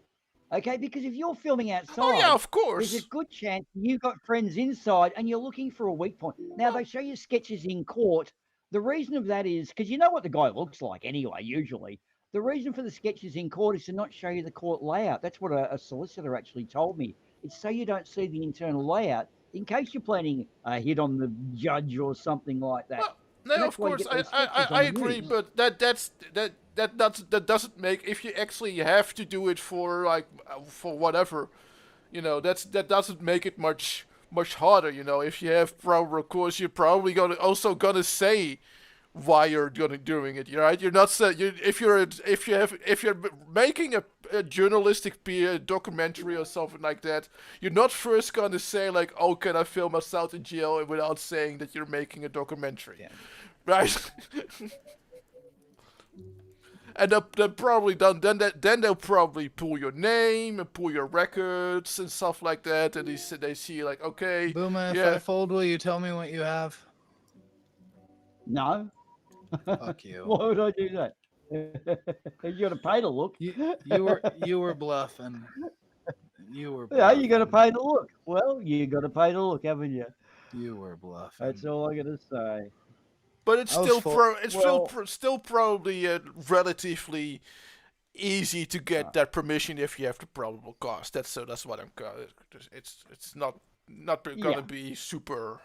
Okay, because if you're filming Oh yeah, outside, of there's a course. good chance you've got friends inside and you're looking for a weak point. Now, they show you sketches in court. The reason of that is because you know what the guy looks like anyway, usually. The reason for the sketches in court is to not show you the court layout. That's what a solicitor actually told me. It's so you don't see the internal layout in case you're planning a hit on the judge or something like that. Well, And no, that's of why you course, get those sketches on I the agree, news. but that doesn't make if you actually have to do it for like for whatever, that doesn't make it much harder. If you have proper course, you're probably gonna say why you're gonna doing it. Right? You're not you if you're making a journalistic documentary or something like that, you're not first gonna say like, "Oh, can I film us out in jail?" without saying that you're making a documentary, Yeah. right? And they'll probably then they'll probably pull your name and pull your records and stuff like that, and they see like, okay, Booma, if I yeah. fold, will you tell me what you have? No. Fuck you. Why would I do that? You got to pay to look. You were bluffing. You were Yeah, bluffing. you got to pay to look. Well, you got to pay to look, haven't you? You were bluffing. That's all I got to say. But it's I was still full. still probably relatively easy to get that permission if you have the probable cause. That's what I'm. It's not gonna Yeah. be super.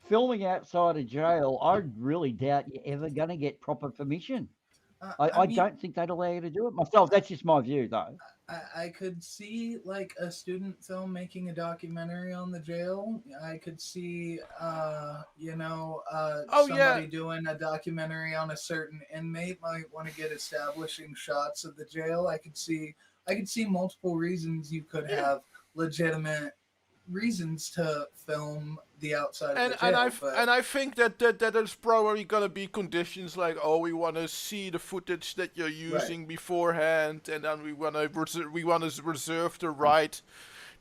Filming outside of jail, I really doubt you're ever going to get proper permission. I mean, don't think they'd allow you to do it myself. That's just my view, though. I could see like a student film making a documentary on the jail. I could see Oh somebody yeah, doing a documentary on a certain inmate might want to get establishing shots of the jail. I could see multiple reasons you could Yeah. have legitimate reasons to film the outside of And the jail. I think that there's probably gonna be conditions like, oh, we want to see the footage that you're using beforehand, and then we wanna reserve the right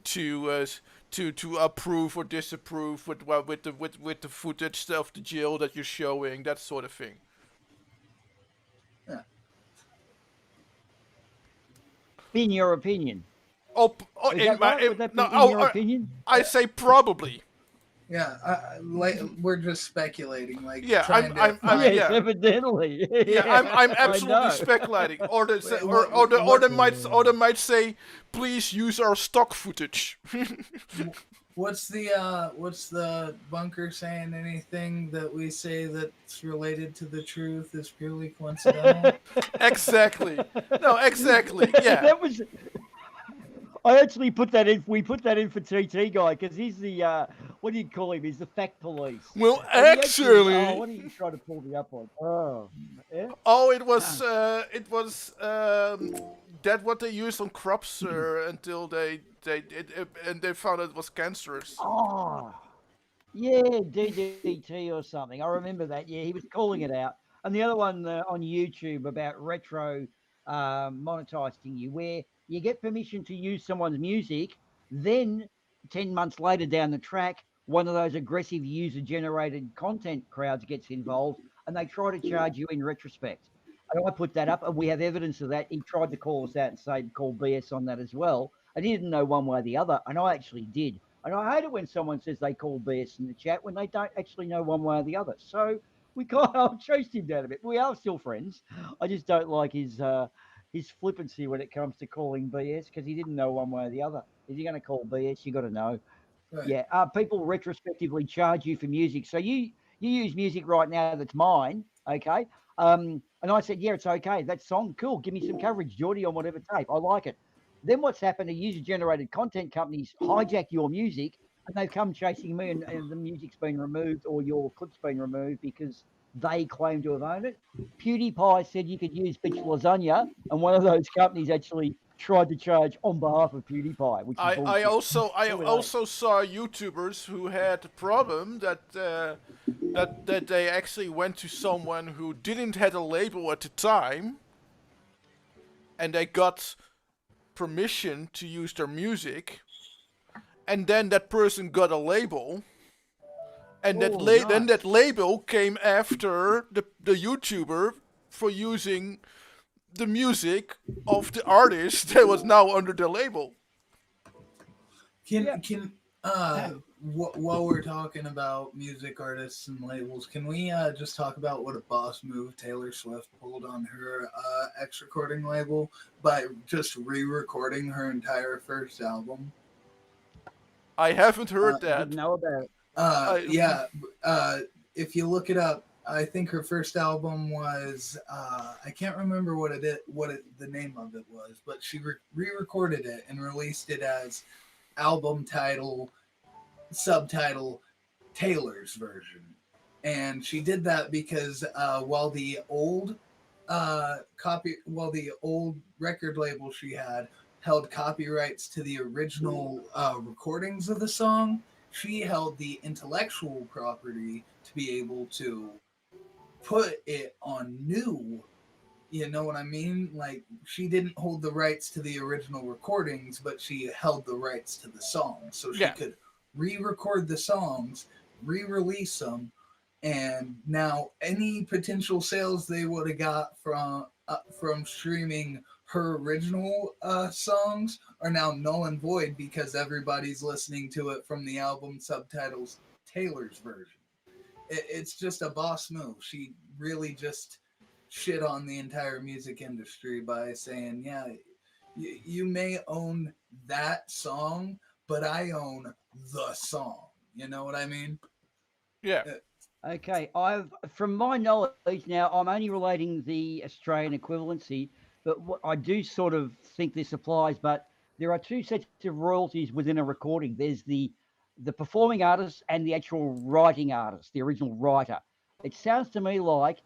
to to approve or disapprove with the footage of the jail that you're showing, that sort of thing. Yeah. In your opinion, Would that be in your opinion? I say probably. Yeah, we're just speculating, like Yeah, trying to I'm find. Yes, yeah. evidently. Yeah, I'm I absolutely know. speculating. Or they might say, please use our stock footage. What's the bunker saying? Anything that we say that's related to the truth is purely coincidental. Exactly. No, exactly. Yeah. That was. I actually put that in. We put that in for TT guy because he's the what do you call him? He's the fact police. Well, And he actually, what are you trying to pull me up on? Oh, yeah. oh, it was that what they used on crops until and they found it was cancerous. Oh, yeah, DDT or something. I remember that. Yeah, he was calling it out. And the other one on YouTube about retro monetizing you, where you get permission to use someone's music, then 10 months later down the track, one of those aggressive user generated content crowds gets involved and they try to charge you in retrospect. And I put that up and we have evidence of that. He tried to call us out and say, call BS on that as well. And he didn't know one way or the other. And I actually did. And I hate it when someone says they call BS in the chat when they don't actually know one way or the other. So we kind of chased him down a bit. We are still friends. I just don't like his flippancy when it comes to calling BS because he didn't know one way or the other. If you're going to call BS, you got to know. Right. Yeah, people retrospectively charge you for music. So you use music right now that's mine, okay? And I said, yeah, it's okay. That song, cool. Give me some coverage, Geordie, on whatever tape. I like it. Then what's happened? The user-generated content companies hijack your music, and they've come chasing me, and the music's been removed or your clip's been removed because they claim to have owned it. PewDiePie said you could use Bitch Lasagna, and one of those companies actually tried to charge on behalf of PewDiePie, which is I bullshit. also saw YouTubers who had the problem that they actually went to someone who didn't have a label at the time, and they got permission to use their music, and then that person got a label, and then that label came after the YouTuber for using the music of the artist that was now under the label. While we're talking about music artists and labels, can we just talk about what a boss move Taylor Swift pulled on her X recording label by just re-recording her entire first album? I haven't heard that. I didn't know about it. If you look it up, I think her first album was I can't remember the name of it was, but she re-recorded it and released it as album title, subtitle, Taylor's version. And she did that because while the old record label she had held copyrights to the original recordings of the song, she held the intellectual property to be able to put it on new. You know what I mean? Like, she didn't hold the rights to the original recordings, but she held the rights to the songs. So she could re-record the songs, re-release them, and now any potential sales they would have got from streaming her original songs are now null and void because everybody's listening to it from the album subtitles Taylor's version. It's just a boss move. She really just shit on the entire music industry by saying, yeah, you may own that song, but I own the song. You know what I mean? Yeah. Okay, from my knowledge now, I'm only relating the Australian equivalency, but what I do sort of think this applies. But there are two sets of royalties within a recording. There's the performing artist and the actual writing artist, the original writer. It sounds to me like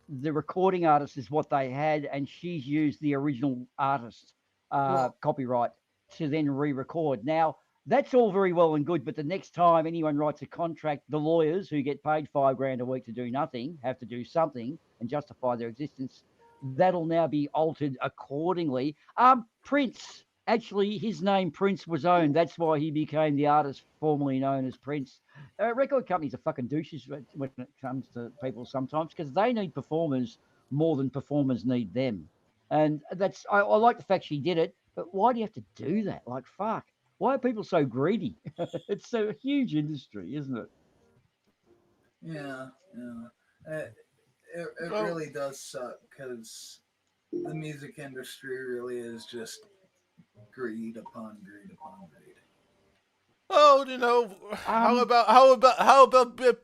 the recording artist is what they had, and she's used the original artist copyright to then re-record. Now, That's all very well and good, but the next time anyone writes a contract, the lawyers who get paid $5,000 a week to do nothing have to do something and justify their existence. That'll now be altered accordingly. Prince, actually, his name Prince was owned. That's why he became the artist formerly known as Prince. Record companies are fucking douches when it comes to people sometimes because they need performers more than performers need them. And I like the fact she did it, but why do you have to do that? Like, fuck. Why are people so greedy? It's a huge industry, isn't it? Yeah, yeah. It Well, really does suck because the music industry really is just greed upon greed upon greed. oh, you know, Um,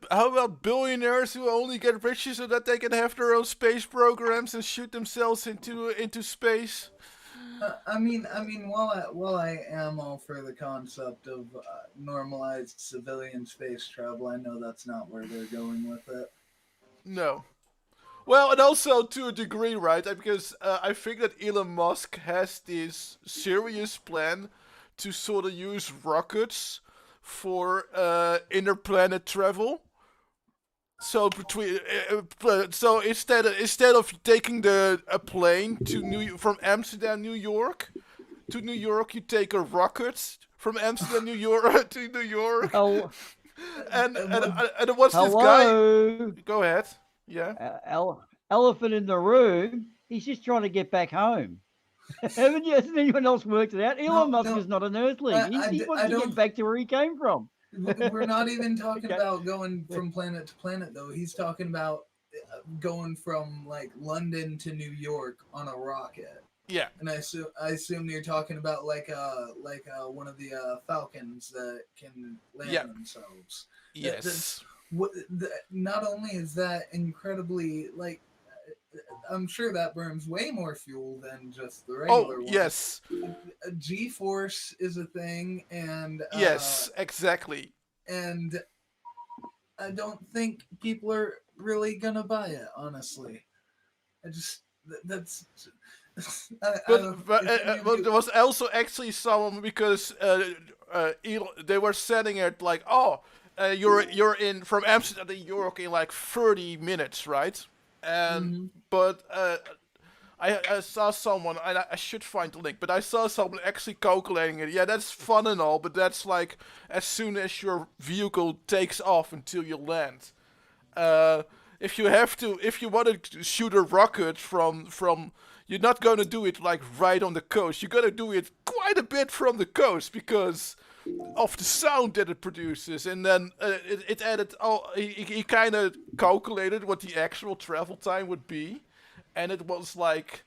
how about billionaires who only get richer so that they can have their own space programs and shoot themselves into space? I mean, while I am all for the concept of normalized civilian space travel, I know that's not where they're going with it. No. Well, and also to a degree, right? Because I think that Elon Musk has this serious plan to sort of use rockets for interplanet travel. So so instead of taking a plane to from Amsterdam, New York to New York, you take a rocket from Amsterdam, New York to New York, oh, and what's this guy? hello. Go ahead. Yeah. Elephant in the room. He's just trying to get back home. Hasn't anyone else worked it out? Elon Musk no, is not an earthling. He wants I to get don't. back to where he came from. We're not even talking Okay. about going from planet to planet, though. He's talking about going from like London to New York on a rocket. Yeah. And I assume you're talking about like one of the Falcons that can land Yeah. themselves. Yes. Not only is that incredibly like, I'm sure that burns way more fuel than just the regular one. Yes. G-force is a thing, and Yes, exactly. and I don't think people are really gonna buy it. Honestly, I just that's. But there was also actually someone because they were setting it like, oh, you're in from Amsterdam to New York in like 30 minutes, right? And but I saw someone, and I should find the link, but I saw someone actually calculating it. Yeah, that's fun and all, but that's like as soon as your vehicle takes off until you land. If you want to shoot a rocket from, you're not going to do it like right on the coast. You're going to do it quite a bit from the coast because of the sound that it produces. And then it added, he kind of calculated what the actual travel time would be. And it was like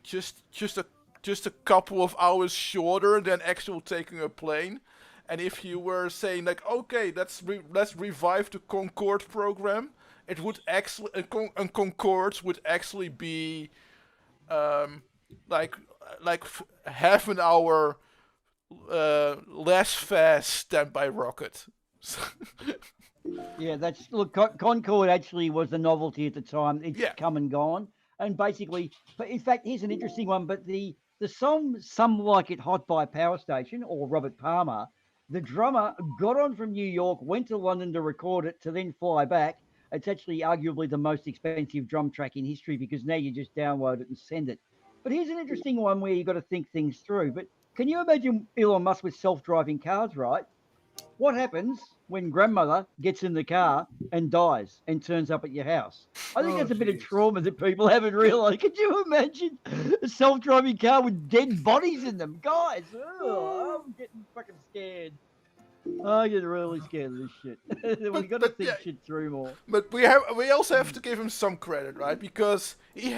just a couple of hours shorter than actual taking a plane. And if you were saying like, okay, let's revive the Concorde program, it would actually and Concorde would actually be like half an hour less fast than by rocket. Yeah, look. Concorde actually was the novelty at the time. It's come and gone, and basically, but in fact, here's an interesting one. But the song "Some Like It Hot" by Power Station or Robert Palmer, the drummer got on from New York, went to London to record it, to then fly back. It's actually arguably the most expensive drum track in history because now you just download it and send it. But here's an interesting one where you got to think things through. But can you imagine Elon Musk with self-driving cars, right? What happens when grandmother gets in the car and dies and turns up at your house? I think that's a bit of trauma that people haven't realized. Could you imagine a self-driving car with dead bodies in them? Guys, I'm getting fucking scared. I get really scared of this shit. We got to think shit through more. But we also have to give him some credit, right? Because he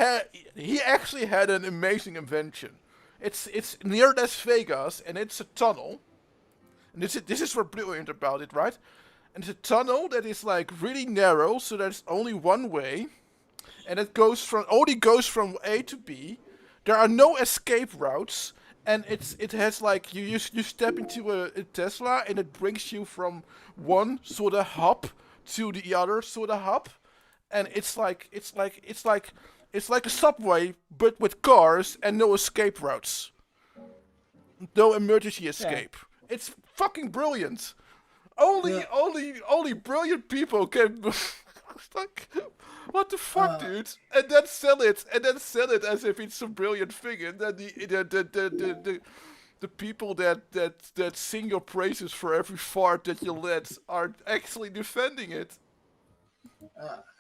actually had an amazing invention. It's near Las Vegas and it's a tunnel. And this is what's brilliant about it, right? And it's a tunnel that is like really narrow, so there's only one way, and it only goes from A to B. There are no escape routes, and it has like you step into a Tesla, and it brings you from one sort of hub to the other sort of hub, and it's like a subway, but with cars and no escape routes, no emergency escape. It's fucking brilliant. Yeah. Only brilliant people can. Like, what the fuck, Uh, dude? And then sell it, as if it's a brilliant thing, and then the people that sing your praises for every fart that you let are actually defending it.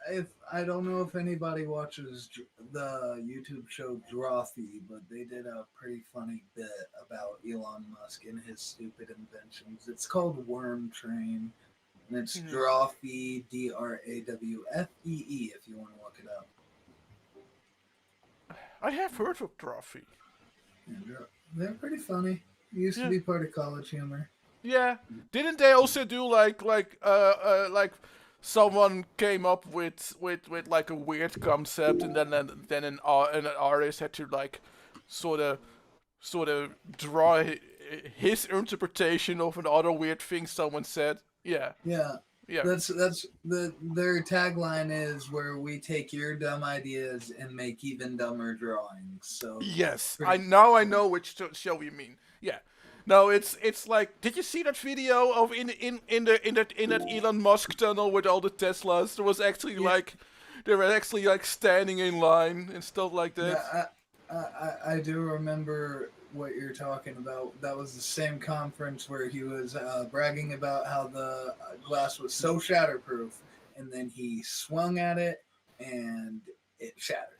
if I don't know if anybody watches the YouTube show Drawfee, but they did a pretty funny bit about Elon Musk and his stupid inventions. It's called Worm Train, and it's Drawfee, Drawfee, if you want to look it up. I have heard of Trophy. And they're pretty funny. It used to Yeah. be part of college humor. Yeah, didn't they also do like someone came up with like a weird concept, and then an artist had to like sort of draw his interpretation of another weird thing someone said. Yeah, Yeah. yeah. That's their tagline is where we take your dumb ideas and make even dumber drawings. So Yes, pretty- I know which show you mean. Yeah. No, it's like, did you see that video of in that Elon Musk tunnel with all the Teslas? There was actually like, they were actually like standing in line and stuff like that. Yeah, I do remember what you're talking about. That was the same conference where he was bragging about how the glass was so shatterproof, and then he swung at it and it shattered.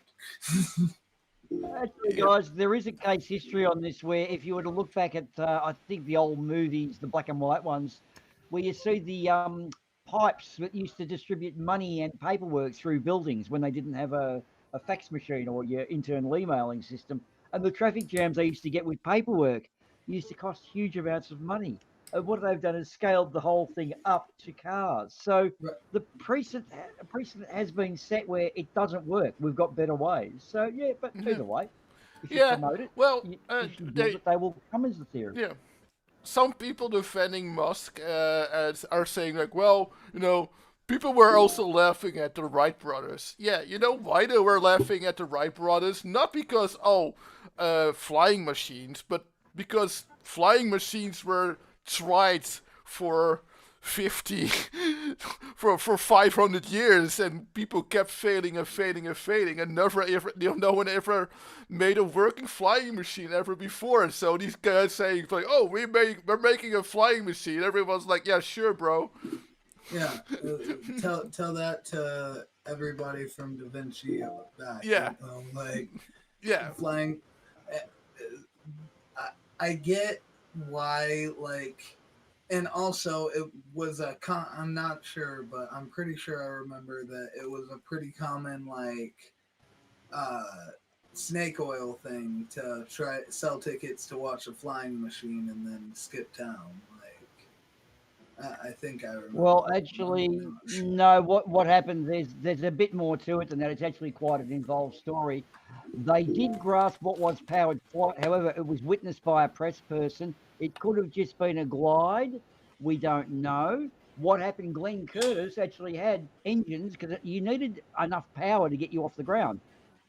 Actually, guys, there is a case history on this where if you were to look back at, I think the old movies, the black and white ones, where you see the pipes that used to distribute money and paperwork through buildings when they didn't have a fax machine or your internal emailing system, and the traffic jams they used to get with paperwork used to cost huge amounts of money. And what they've done is scaled the whole thing up to cars. So Right. the precedent has been set where it doesn't work. We've got better ways. So yeah, but either way, if you Yeah, promote it, well, if you build it, they will come as the theory. yeah. Some people defending Musk are saying like, well, people were also laughing at the Wright brothers. Yeah, you know why they were laughing at the Wright brothers? Not because flying machines, but because flying machines were tried for 50 for 500 years, and people kept failing and failing and failing, and never ever, no one ever made a working flying machine ever before. So these guys saying like, oh, we're making a flying machine, everyone's like, yeah, sure, bro. Yeah, tell that to everybody from Da Vinci back. Yeah. Like Yeah, flying. I get why, like, and also it was I'm not sure, but I'm pretty sure I remember that it was a pretty common like snake oil thing to try sell tickets to watch a flying machine and then skip town. Like, I think I remember. Well, actually, no. What happened? There's a bit more to it than that. It's actually quite an involved story. They did grasp what was powered flight. However, it was witnessed by a press person. It could have just been a glide. We don't know. What happened? Glenn Curtis actually had engines because you needed enough power to get you off the ground.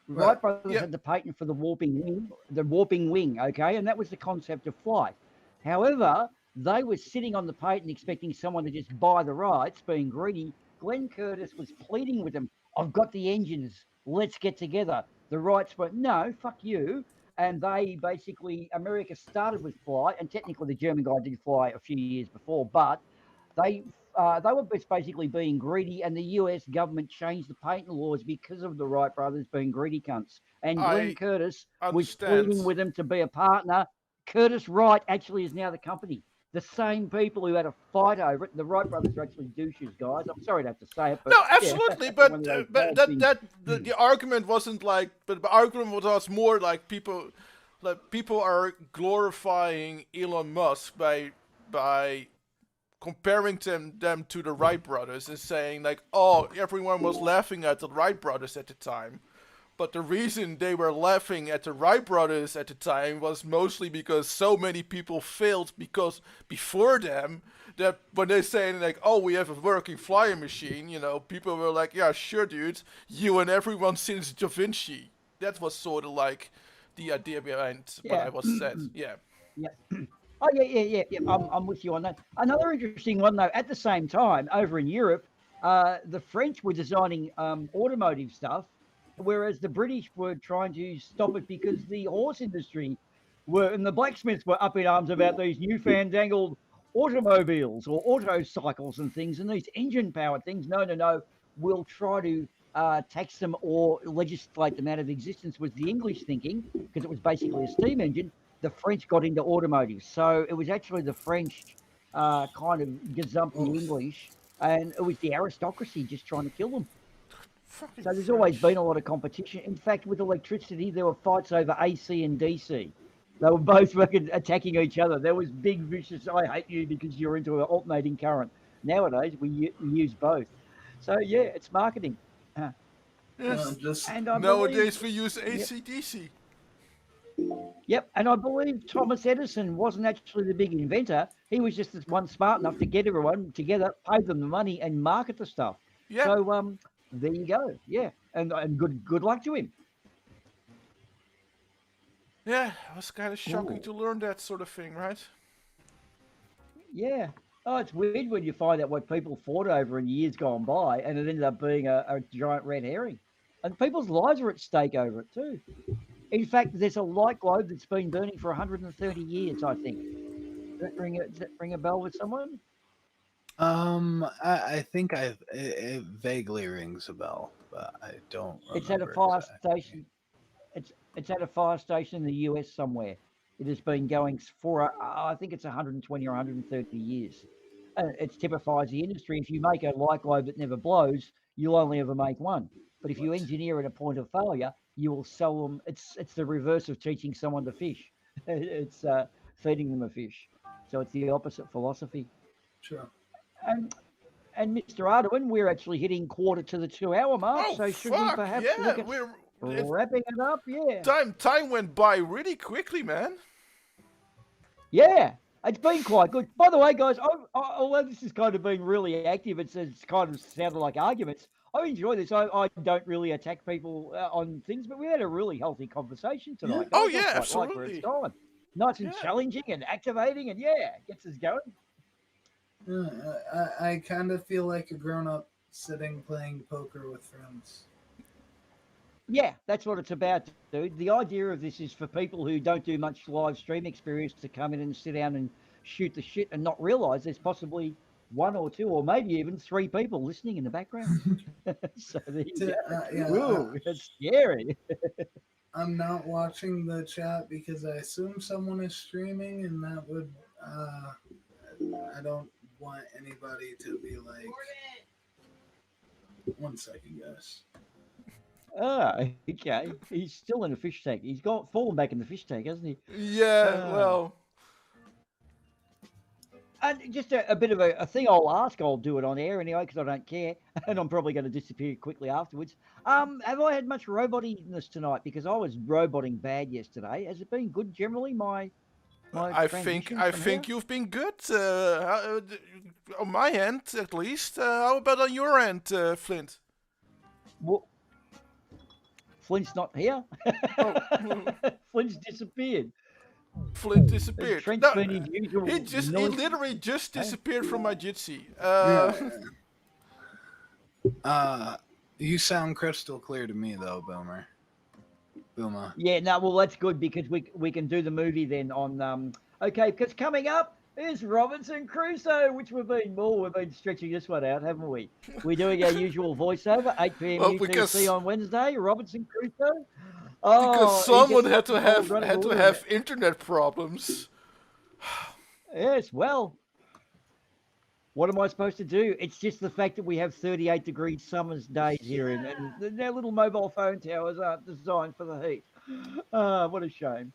Right. Wright brothers Yeah. had the patent for the warping wing, okay, and that was the concept of flight. However, they were sitting on the patent expecting someone to just buy the rights, being greedy. Glenn Curtis was pleading with them, I've got the engines, let's get together. The rights went, no, fuck you. And they basically, America started with flight, and technically the German guy did fly a few years before, but they were just basically being greedy, and the US government changed the patent laws because of the Wright brothers being greedy cunts. And Glenn I Curtis was understand. pleading with them to be a partner. Curtis Wright actually is now the company. The same people who had a fight over it. The Wright brothers are actually douches, guys. I'm sorry to have to say it, but No, yeah, absolutely, that's but one of those but bad things. the argument wasn't like, but the argument was more like people are glorifying Elon Musk by comparing them to the Wright brothers and saying like, oh, everyone was laughing at the Wright brothers at the time. But the reason they were laughing at the Wright brothers at the time was mostly because so many people failed because before them, that when they're saying like, oh, we have a working flying machine, people were like, yeah, sure, dude, you and everyone since Da Vinci. That was sort of like the idea behind what Yeah. I was said. Yeah. Yeah. Oh yeah. I'm with you on that. Another interesting one though. At the same time, over in Europe, the French were designing automotive stuff, whereas the British were trying to stop it because the horse industry were and the blacksmiths were up in arms about these newfandangled automobiles or auto cycles and things, and these engine powered things. No. We'll try to tax them or legislate them out of existence. Was the English thinking because it was basically a steam engine. The French got into automotive. So it was actually the French kind of gazumped the English, and it was the aristocracy just trying to kill them. Fucking So there's always French. been a lot of competition. In fact, with electricity, there were fights over AC and DC. They were both fucking attacking each other. There was big vicious, I hate you because you're into an alternating current. Nowadays, we use both. So yeah, it's marketing. Yes. Just And I believe, Nowadays we use yep, ACDC. yep, and I believe Thomas Edison wasn't actually the big inventor. He was just this one smart enough to get everyone together, pay them the money, and market the stuff. Yeah. So there you go. Yeah, and good luck to him. Yeah, it was kind of shocking Ooh. to learn that sort of thing, right? Yeah. Oh, it's weird when you find out what people fought over in years gone by, and it ended up being a giant red herring. And people's lives are at stake over it too. In fact, there's a light globe that's been burning for 130 years, I think. Does that ring a bell with someone? I think it vaguely rings a bell, but I don't It's at a remember fire exactly. station. It's at a fire station in the US somewhere. It has been going for I think it's 120 or 130 years. It typifies the industry. If you make a light globe that never blows, you'll only ever make one. But if you What? engineer at a point of failure, you will sell them. It's the reverse of teaching someone to fish. It's feeding them a fish. So it's the opposite philosophy. Sure. And and Mr. Ardawen, we're actually hitting quarter to the 2 hour mark. Oh So should we fuck! perhaps Yeah, look at we're it, wrapping it up? Yeah. time went by really quickly, man. Yeah, it's been quite good. By the way, guys, although this has kind of been really active, it's kind of sounded like arguments. I enjoy this. I don't really attack people on things, but we had a really healthy conversation Yeah. tonight, Oh guys. I yeah, quite like where it's absolutely. going. Nice and Yeah. challenging and activating, and yeah, gets us going. I kind of feel like a grown up sitting playing poker with friends. Yeah, that's what it's about, dude. The idea of this is for people who don't do much live stream experience to come in and sit down and shoot the shit and not realize there's possibly one or two or maybe even three people listening in the background. So there you go. Yeah, Whoa, that's scary. I'm not watching the chat because I assume someone is streaming, and that would I don't want anybody to be like. 1 second, guys. Ah, okay. He's still in a fish tank. He's got fallen back in the fish tank, hasn't he? Yeah. Well. And just a bit of a thing I'll ask, I'll do it on air anyway because I don't care, and I'm probably going to disappear quickly afterwards. Have I had much robotiness tonight? Because I was roboting bad yesterday. Has it been good generally? My transition I from here. think you've been good. On my end, at least. How about on your end, Flint? Well, Flint's not here. Oh, Flint's disappeared. Flint disappeared. Trent's No, been his usual he literally just disappeared from my Jitsi. You sound crystal clear to me, though, Boomer. Boomah. Yeah, no, well, that's good because we can do the movie then on okay, because coming up is Robinson Crusoe, which we've been stretching this one out, haven't we? We're doing our usual voiceover, 8 p.m. Well, UTC on Wednesday. Robinson Crusoe. because Oh, someone had to have internet problems. Yes, well, what am I supposed to do? It's just the fact that we have 38-degree summer's days here, and their little mobile phone towers aren't designed for the heat. What a shame.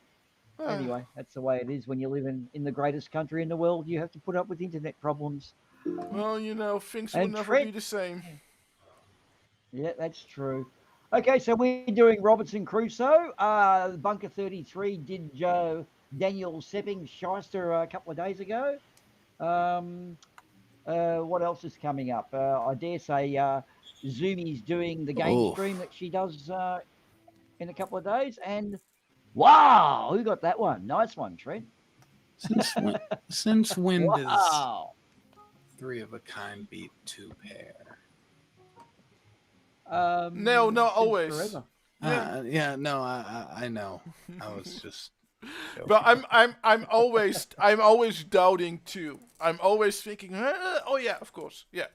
Anyway, that's the way it is when you live in the greatest country in the world. You have to put up with internet problems. Well, things will And never Trent, be the same. yeah, that's true. Okay, so we're doing Robinson Crusoe. Bunker 33 did Daniel Sepping Shyster a couple of days ago. What else is coming up? I dare say Zoomi's doing the game stream that she does in a couple of days. And wow, who got that one? Nice one, Trent. Since when does Wow. 3 of a kind beat 2 pair? No, Since always. forever. Yeah. No, I know. I was just But joking. I'm always doubting too. I'm always thinking, oh yeah, of course, yeah.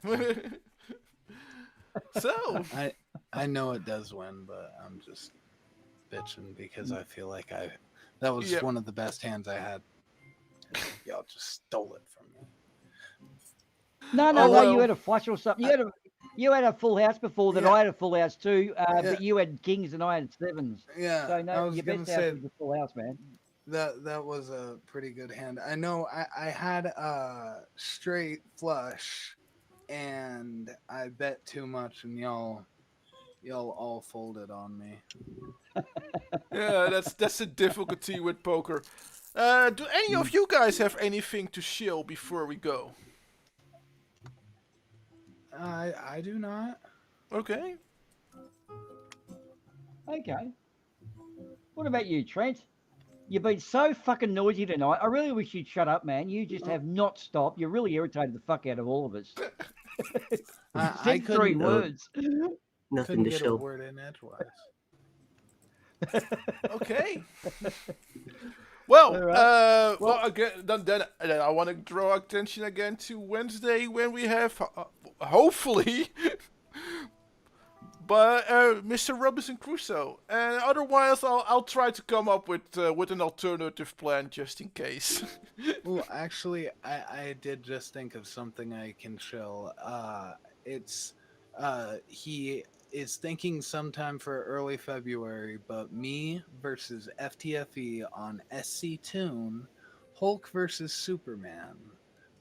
So I know it does win, but I'm just bitching because I feel like that was yeah, one of the best hands I had. Y'all just stole it from me. No, Oh, no. You well. had a flush or something. You had a full house before that. Yeah. I had a full house too. Yeah. But you had kings and I had sevens. Yeah, So I no, was your gonna best house say was a full house, man. that was a pretty good hand. I know I had a straight flush, and I bet too much, and y'all all folded on me. Yeah, that's the difficulty with poker. Do any of you guys have anything to shill before we go? I do not. Okay. Okay. What about you, Trent? You've been so fucking noisy tonight. I really wish you'd shut up, man. You just have not stopped. You're really irritated the fuck out of all of us. I Said 3 couldn't words. Nothing couldn't to get a show. word in edgewise. Okay. Well, All right. well, again, then I want to draw attention again to Wednesday when we have, hopefully, but Mr. Robinson Crusoe. And otherwise, I'll try to come up with an alternative plan just in case. Well, actually, I did just think of something I can show. It's he is thinking sometime for early February, but me versus FTFE on SC Tune, Hulk versus Superman.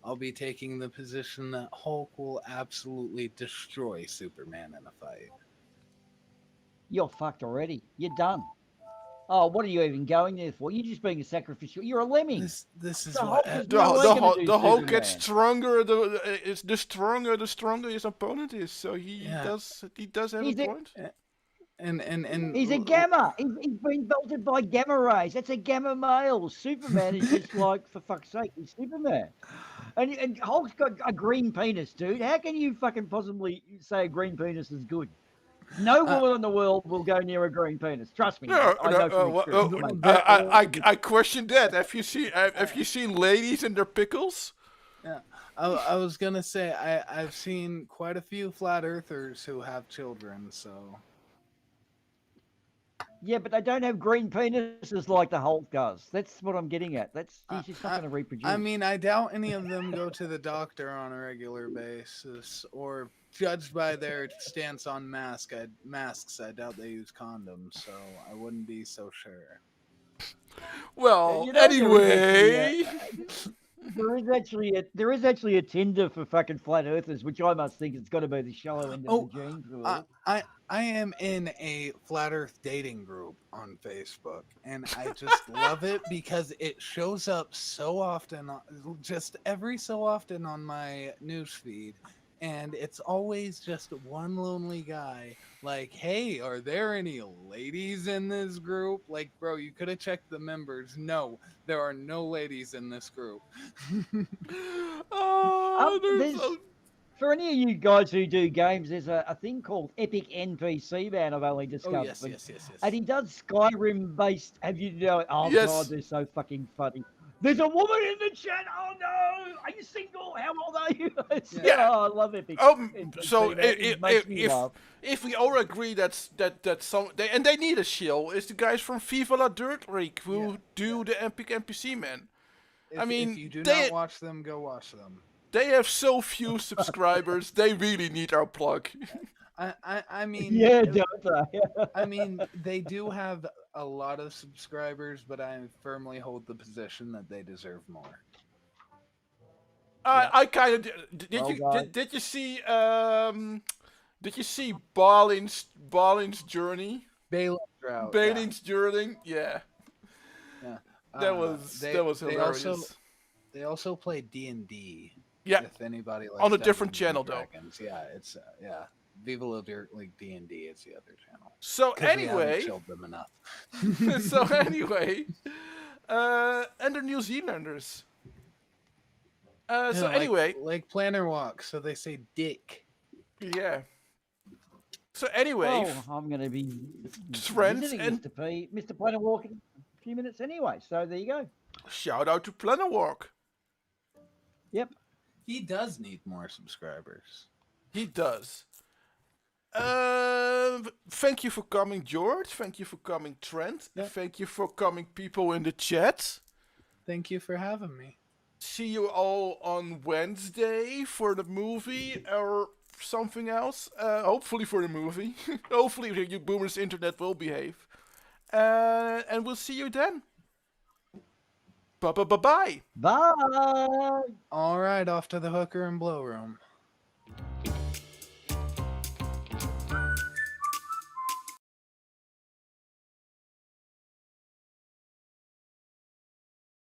I'll be taking the position that Hulk will absolutely destroy Superman in a fight. You're fucked already. You're done. Oh, what are you even going there for? You're just being a sacrificial. You're a lemming. This is The what Hulk is the no way the, gonna Hulk, do the Hulk gets Superman. stronger. The stronger his opponent is. So he does have He's a a- point. and He's a gamma. He's been belted by gamma rays. That's a gamma male. Superman is just like, for fuck's sake, he's Superman. And Hulk's got a green penis, dude. How can you fucking possibly say a green penis is good? No woman in the world will go near a green penis. Trust me, No, mate. I know from experience. no, I question that. Have you seen ladies in their pickles? Yeah, I was gonna say I've seen quite a few flat earthers who have children, so Yeah, but they don't have green penises like the Hulk does. That's what I'm getting at. He's just not going to reproduce. I mean, I doubt any of them go to the doctor on a regular basis, or judged by their stance on masks, I doubt they use condoms, so I wouldn't be so sure. Well, You know, anyway. there is actually a Tinder for fucking flat earthers, which I must think it's got to be the shallow end of the gene pool. I am in a flat Earth dating group on Facebook, and I just love it because it shows up so often, just every so often on my newsfeed, and it's always just one lonely guy. Like, hey, are there any ladies in this group? Like, bro, you could have checked the members. No, there are no ladies in this group. For any of you guys who do games, there's a thing called Epic NPC Man I've only discovered. Yes. And he does Skyrim based. Have you know? Oh Yes. God, they're so fucking funny. There's a woman in the chat. Oh no, are you single? How old are you? Yeah. Oh, I love Epic. So it makes me laugh. if we all agree that some they need a shill, is the guys from Viva La Dirt League who do the Epic NPC Man. If you do not watch them, go watch them. They have so few subscribers. They really need our plug. I mean, yeah, don't they? I mean, they do have a lot of subscribers, but I firmly hold the position that they deserve more. I kind of did you see Balin's journey? Balin's journey, yeah. That was hilarious. They also play D&D. Yeah. If anybody likes on a different Dungeons channel and though. Dragons. Yeah, it's Viva La Dirt League D&D is the other channel. So 'Cause we haven't anyway, chilled them enough. so anyway, And they're New Zealanders. Yeah, So anyway, like planner walk, so they say dick. yeah. So anyway, Well, I'm going to be friends visiting and Mr. Planner Walk in a few minutes anyway. So there you go. shout out to Planner Walk. Yep. He does need more subscribers. He does. Thank you for coming, George. Thank you for coming, Trent. Yeah. Thank you for coming, people in the chat. Thank you for having me. See you all on Wednesday for the movie or something else. Hopefully for the movie. Hopefully you boomers' internet will behave. And we'll see you then. Bye. Bye. All right, off to the hooker and blow room.